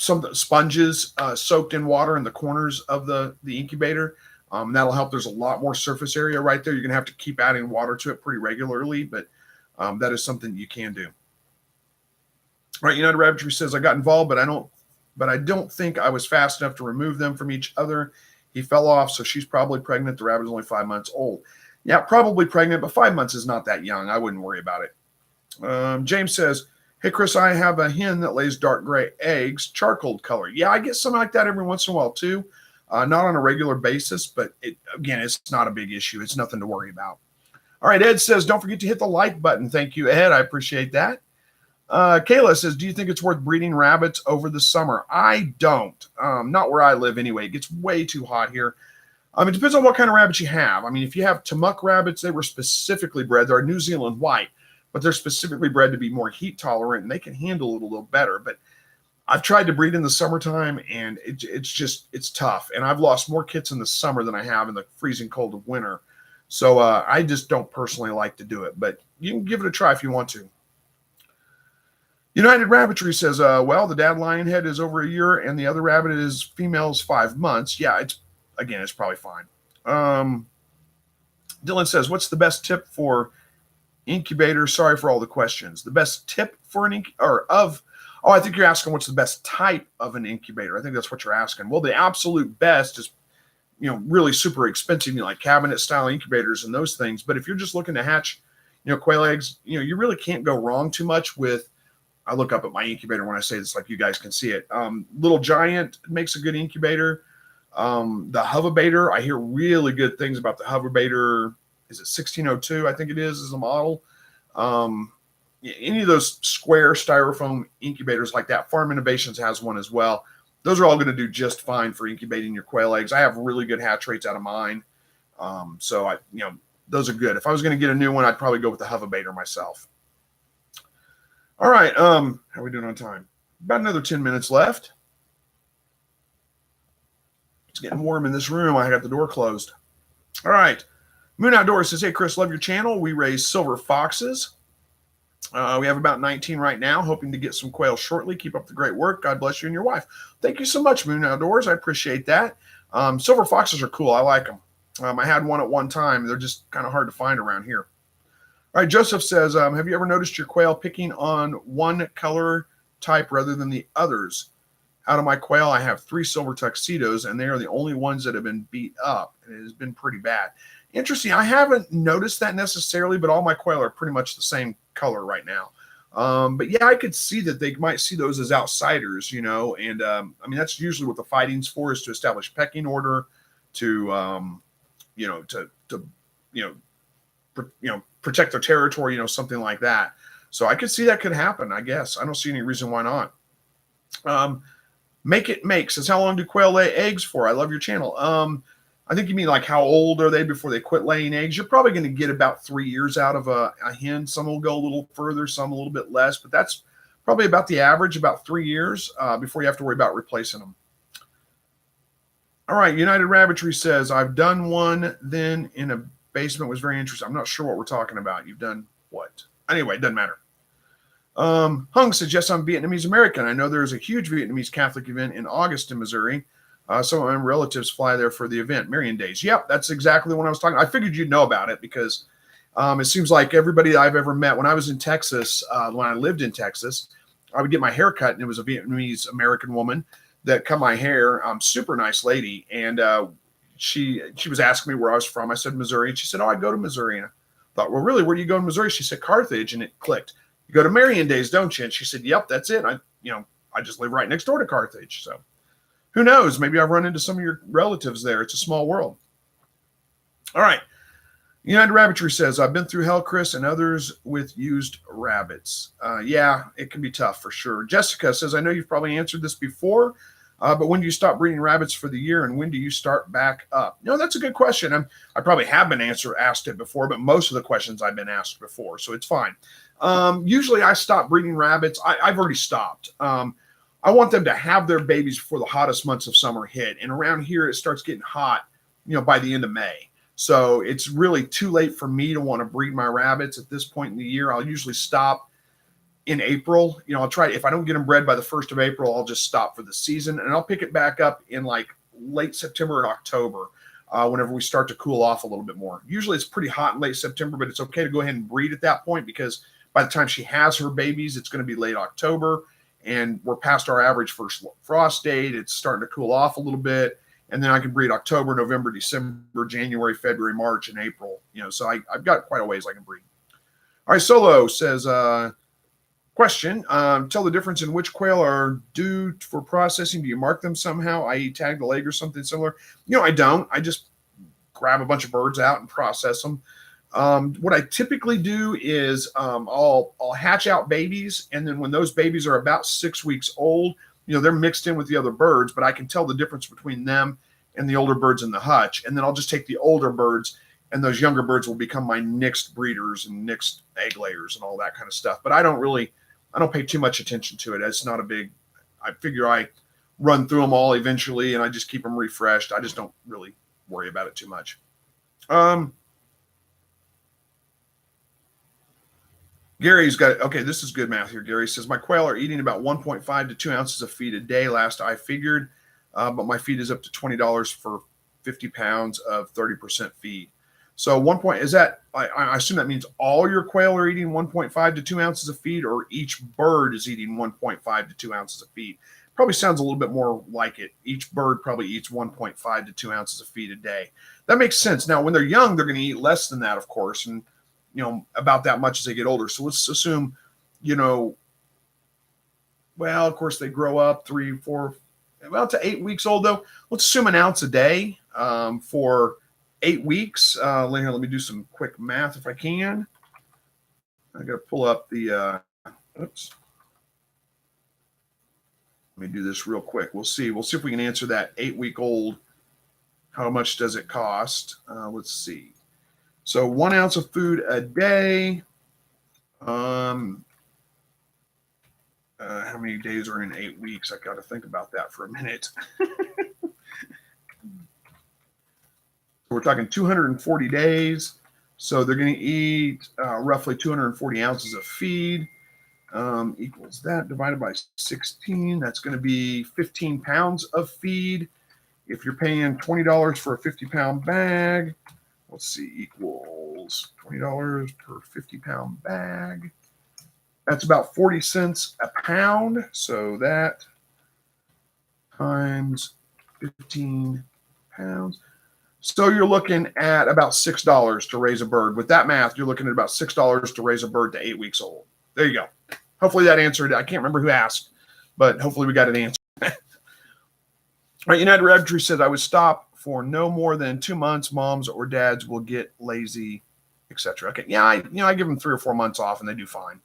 some sponges soaked in water in the corners of the incubator. That'll help. There's a lot more surface area right there. You're going to have to keep adding water to it pretty regularly, but that is something you can do. All right, United Rabbitry says, I got involved, but I don't think I was fast enough to remove them from each other. He fell off, so she's probably pregnant. The rabbit is only 5 months old. Yeah, probably pregnant, but 5 months is not that young. I wouldn't worry about it. James says, hey, Chris, I have a hen that lays dark gray eggs, charcoal color. Yeah, I get something like that every once in a while, too. Not on a regular basis, but again, it's not a big issue. It's nothing to worry about. All right, Ed says, don't forget to hit the like button. Thank you, Ed. I appreciate that. Kayla says, do you think it's worth breeding rabbits over the summer? I don't. Not where I live anyway. It gets way too hot here. It depends on what kind of rabbits you have. I mean, if you have Tamuk rabbits, they were specifically bred. They're New Zealand white, but they're specifically bred to be more heat tolerant, and they can handle it a little better. But I've tried to breed in the summertime, and it's tough. And I've lost more kits in the summer than I have in the freezing cold of winter. So I just don't personally like to do it, but you can give it a try if you want to. United Rabbitry says, well, the dad lion head is over a year, and the other rabbit is female is 5 months. Yeah, it's probably fine. Dylan says, what's the best tip for incubator? Sorry for all the questions. The best tip for an I think you're asking what's the best type of an incubator. I think that's what you're asking. Well, the absolute best is, really super expensive, like cabinet style incubators and those things. But if you're just looking to hatch, quail eggs, you really can't go wrong too much with, I look up at my incubator when I say this, like you guys can see it. Little Giant makes a good incubator. The Hydrometer, I hear really good things about the Hydrometer. Is it 1602? I think it is a model. Any of those square styrofoam incubators like that. Farm Innovations has one as well. Those are all going to do just fine for incubating your quail eggs. I have really good hatch rates out of mine. So those are good. If I was going to get a new one, I'd probably go with the Hydrometer myself. All right. How are we doing on time? About another 10 minutes left. It's getting warm in this room. I got the door closed. All right. Moon Outdoors says, hey, Chris, love your channel. We raise silver foxes. We have about 19 right now, hoping to get some quail shortly. Keep up the great work. God bless you and your wife. Thank you so much, Moon Outdoors. I appreciate that. Silver foxes are cool. I like them. I had one at one time. They're just kind of hard to find around here. All right, Joseph says, have you ever noticed your quail picking on one color type rather than the others? Out of my quail, I have 3 silver tuxedos, and they are the only ones that have been beat up, and it has been pretty bad. Interesting. I haven't noticed that necessarily, but all my quail are pretty much the same color right now. But yeah, I could see that they might see those as outsiders, and I mean, that's usually what the fighting's for, is to establish pecking order, to protect their territory, something like that. So I could see that could happen, I guess. I don't see any reason why not. Make It Make says, how long do quail lay eggs for? I love your channel. I think you mean like how old are they before they quit laying eggs? You're probably going to get about 3 years out of a hen. Some will go a little further, some a little bit less, but that's probably about the average, about 3 years before you have to worry about replacing them. All right, United Rabbitry says, I've done one then in a basement, was very interesting. I'm not sure what we're talking about. You've done what? Anyway, it doesn't matter. Hung says, yes, I'm Vietnamese American. I know there's a huge Vietnamese Catholic event in August in Missouri. Some of my relatives fly there for the event, Marian Days. Yep, that's exactly what I was talking. I figured you'd know about it because it seems like everybody I've ever met, when I was in Texas, when I lived in Texas, I would get my hair cut, and it was a Vietnamese American woman that cut my hair. Super nice lady, and she was asking me where I was from. I said Missouri, and she said, "Oh, I go to Missouri." And I thought, well, really, where do you go in Missouri? She said Carthage, and it clicked. You go to Marian Days, don't you? And she said, "Yep, that's it." I just live right next door to Carthage, so. Who knows? Maybe I've run into some of your relatives there. It's a small world. All right. United Rabbitry says, I've been through hell, Chris, and others with used rabbits. Yeah, it can be tough for sure. Jessica says, I know you've probably answered this before, but when do you stop breeding rabbits for the year, and when do you start back up? No, that's a good question. I probably have been asked it before, but most of the questions I've been asked before, so it's fine. Usually I stop breeding rabbits. I've already stopped. I want them to have their babies before the hottest months of summer hit. And around here, it starts getting hot, by the end of May. So it's really too late for me to want to breed my rabbits at this point in the year. I'll usually stop in April. I'll try, if I don't get them bred by the 1st of April, I'll just stop for the season. And I'll pick it back up in like late September or October, whenever we start to cool off a little bit more. Usually it's pretty hot in late September, but it's okay to go ahead and breed at that point, because by the time she has her babies, it's going to be late October. And we're past our average first frost date. It's starting to cool off a little bit. And then I can breed October, November, December, January, February, March, and April. So I've got quite a ways I can breed. All right, Solo says, question, tell the difference in which quail are due for processing. Do you mark them somehow, i.e. tag the leg or something similar? I don't. I just grab a bunch of birds out and process them. What I typically do is I'll hatch out babies, and then when those babies are about 6 weeks old, they're mixed in with the other birds, but I can tell the difference between them and the older birds in the hutch. And then I'll just take the older birds, and those younger birds will become my next breeders and next egg layers and all that kind of stuff. But I don't pay too much attention to it. It's not a big, I figure I run through them all eventually, and I just keep them refreshed. I just don't really worry about it too much. Gary's got, okay, this is good math here. Gary says, my quail are eating about 1.5 to 2 ounces of feed a day last I figured, but my feed is up to $20 for 50 pounds of 30% feed. So is that, I assume that means all your quail are eating 1.5 to 2 ounces of feed, or each bird is eating 1.5 to 2 ounces of feed? Probably sounds a little bit more like it. Each bird probably eats 1.5 to 2 ounces of feed a day. That makes sense. Now, when they're young, they're going to eat less than that, of course, and about that much as they get older. So let's assume, well, of course they grow up 3, 4, to 8 weeks old though. Let's assume an ounce a day for 8 weeks. Let me do some quick math if I can. I got to pull up the, oops. Let me do this real quick. We'll see if we can answer that 8-week-old. How much does it cost? Let's see. So 1 ounce of food a day. How many days are in 8 weeks? I got to think about that for a minute. We're talking 240 days. So they're going to eat roughly 240 ounces of feed. Equals that divided by 16. That's going to be 15 pounds of feed. If you're paying $20 for a 50-pound bag, let's see, equals $20 per 50-pound bag. That's about 40 cents a pound. So that times 15 pounds. So you're looking at about $6 to raise a bird. With that math, you're looking at about $6 to raise a bird to 8 weeks old. There you go. Hopefully that answered. I can't remember who asked, but hopefully we got an answer. All right, United Rabbitry says, I would stop for no more than 2 months. Moms or dads will get lazy, etc. Okay, yeah, I give them 3 or 4 months off, and they do fine.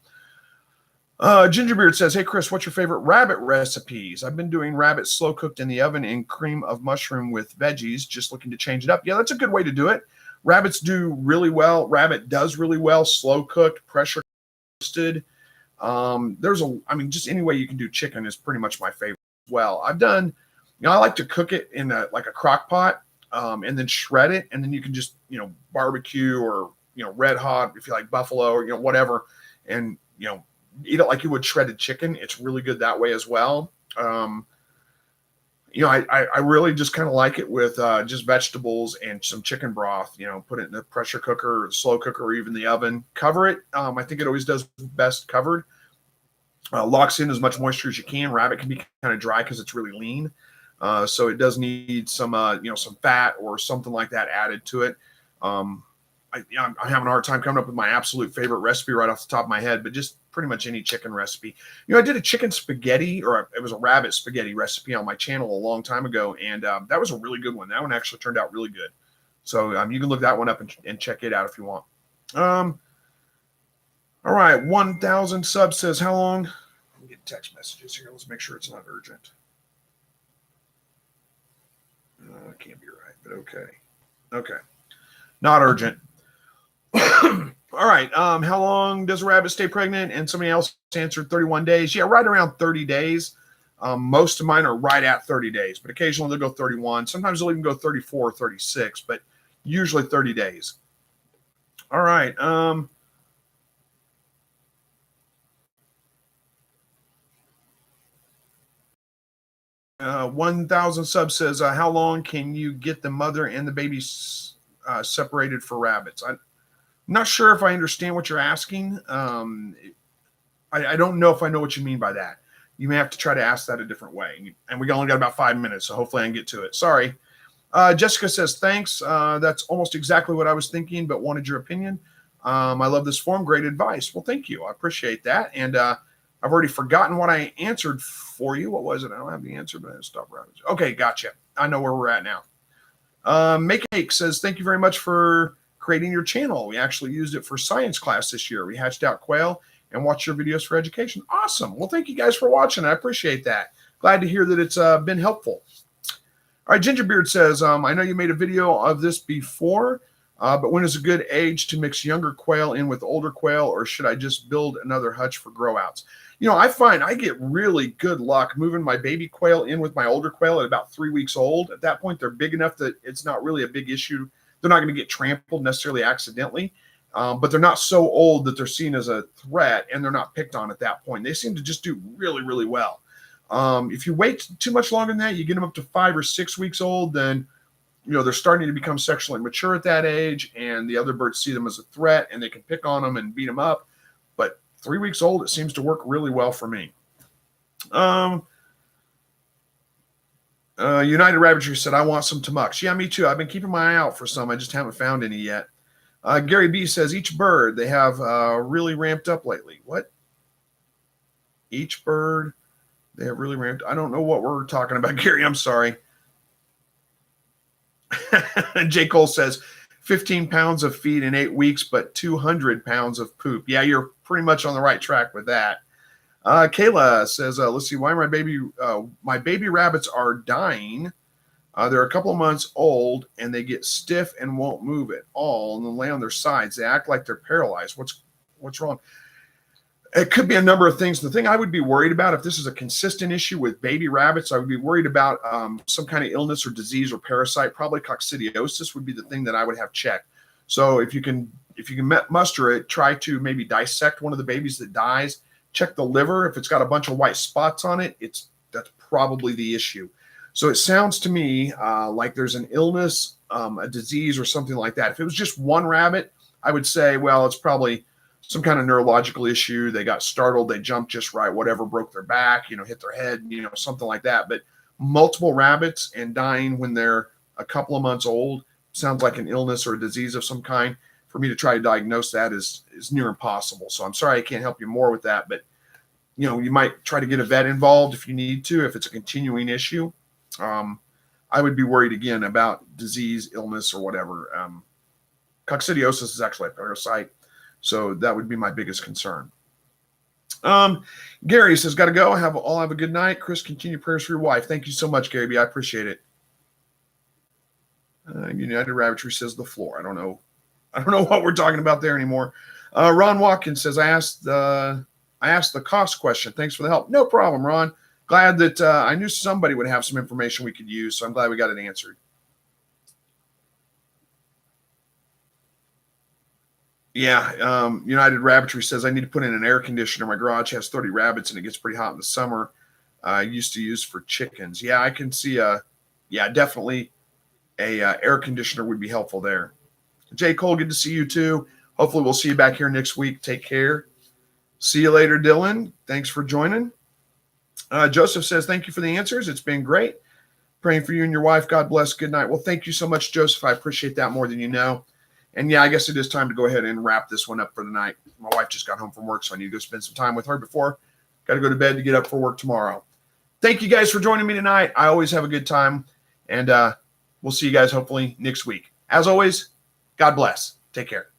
Gingerbeard says, hey, Chris, what's your favorite rabbit recipes? I've been doing rabbit slow cooked in the oven in cream of mushroom with veggies, just looking to change it up. Yeah, that's a good way to do it. Rabbits do really well. Rabbit does really well, slow cooked, pressure roasted. Just any way you can do chicken is pretty much my favorite as well. I've done, I like to cook it in a crock pot, and then shred it. And then you can just, barbecue or, red hot, if you like buffalo or, whatever. And, eat it like you would shredded chicken. It's really good that way as well. I really just kind of like it with just vegetables and some chicken broth, put it in the pressure cooker or slow cooker or even the oven. Cover it. I think it always does best covered. Locks in as much moisture as you can. Rabbit can be kind of dry because it's really lean. So it does need some, some fat or something like that added to it. I'm having a hard time coming up with my absolute favorite recipe right off the top of my head, but just pretty much any chicken recipe. I did a chicken spaghetti, or it was a rabbit spaghetti recipe on my channel a long time ago, and that was a really good one. That one actually turned out really good. So you can look that one up and check it out if you want. All right, 1,000 subs says, how long? Let me get text messages here. Let's make sure it's not urgent. It can't be right, but okay. Okay. Not urgent. All right. How long does a rabbit stay pregnant? And somebody else answered 31 days. Yeah, right around 30 days. Most of mine are right at 30 days, but occasionally they'll go 31. Sometimes they'll even go 34 or 36, but usually 30 days. All right. 1,000 subs says, how long can you get the mother and the baby separated for rabbits? I'm not sure if I understand what you're asking. I don't know if I know what you mean by that. You may have to try to ask that a different way. And we only got about 5 minutes, so hopefully I can get to it. Sorry. Jessica says, thanks. That's almost exactly what I was thinking, but wanted your opinion. I love this form. Great advice. Well, thank you. I appreciate that. And I've already forgotten what I answered for you. What was it? I don't have the answer, but I stopped writing. Okay, gotcha. I know where we're at now. Make Cake says, thank you very much for creating your channel. We actually used it for science class this year. We hatched out quail and watched your videos for education. Awesome. Well, thank you guys for watching. I appreciate that. Glad to hear that it's been helpful. All right, Gingerbeard says, I know you made a video of this before, but when is a good age to mix younger quail in with older quail, or should I just build another hutch for grow outs? You know, I find I get really good luck moving my baby quail in with my older quail at about 3 weeks old. At that point, they're big enough that it's not really a big issue. They're not going to get trampled necessarily accidentally, but they're not so old that they're seen as a threat, and they're not picked on at that point. They seem to just do really, really well. If you wait too much longer than that, you get them up to 5 or 6 weeks old, then, you know, they're starting to become sexually mature at that age, and the other birds see them as a threat, and they can pick on them and beat them up. But 3 weeks old, it seems to work really well for me. United Rabbitry said, I want some Tamucks. Yeah, me too. I've been keeping my eye out for some. I just haven't found any yet. Gary B says, each bird, they have really ramped up lately. What? Each bird, they have really ramped. I don't know what we're talking about, Gary. I'm sorry. J. Cole says, 15 pounds of feed in 8 weeks, but 200 pounds of poop. Yeah, you're pretty much on the right track with that. Kayla says, let's see, why my baby rabbits are dying. They're a couple of months old, and they get stiff and won't move at all, and then lay on their sides. They act like they're paralyzed. What's wrong? It could be a number of things. The thing I would be worried about, if this is a consistent issue with baby rabbits, I would be worried about some kind of illness or disease or parasite. Probably coccidiosis would be the thing that I would have checked. So if you can muster it, try to maybe dissect one of the babies that dies. Check the liver. If it's got a bunch of white spots on it, that's probably the issue. So it sounds to me like there's an illness, a disease, or something like that. If it was just one rabbit, I would say, well, it's probably some kind of neurological issue. They got startled, they jumped just right, whatever, broke their back, hit their head, something like that. But multiple rabbits and dying when they're a couple of months old sounds like an illness or a disease of some kind. For me to try to diagnose that is near impossible. So I'm sorry I can't help you more with that, but you might try to get a vet involved if you need to, if it's a continuing issue. I would be worried again about disease, illness, or whatever. Coccidiosis is actually a parasite, so that would be my biggest concern. Gary says, got to go. All have a good night. Chris, continue prayers for your wife. Thank you so much, Gary B. I appreciate it. United Rabbitry says the floor. I don't know what we're talking about there anymore. Ron Watkins says, I asked the cost question. Thanks for the help. No problem, Ron. Glad that I knew somebody would have some information we could use, so I'm glad we got it answered. Yeah, United Rabbitry says, I need to put in an air conditioner. My garage has 30 rabbits, and it gets pretty hot in the summer. I used to use for chickens. Yeah, I can see definitely a air conditioner would be helpful there. J. Cole, good to see you too. Hopefully we'll see you back here next week. Take care. See you later, Dylan. Thanks for joining. Joseph says, thank you for the answers. It's been great. Praying for you and your wife. God bless. Good night. Well, thank you so much, Joseph. I appreciate that more than you know. And yeah, I guess it is time to go ahead and wrap this one up for the night. My wife just got home from work, so I need to go spend some time with her before. Got to go to bed to get up for work tomorrow. Thank you guys for joining me tonight. I always have a good time. And we'll see you guys hopefully next week. As always, God bless. Take care.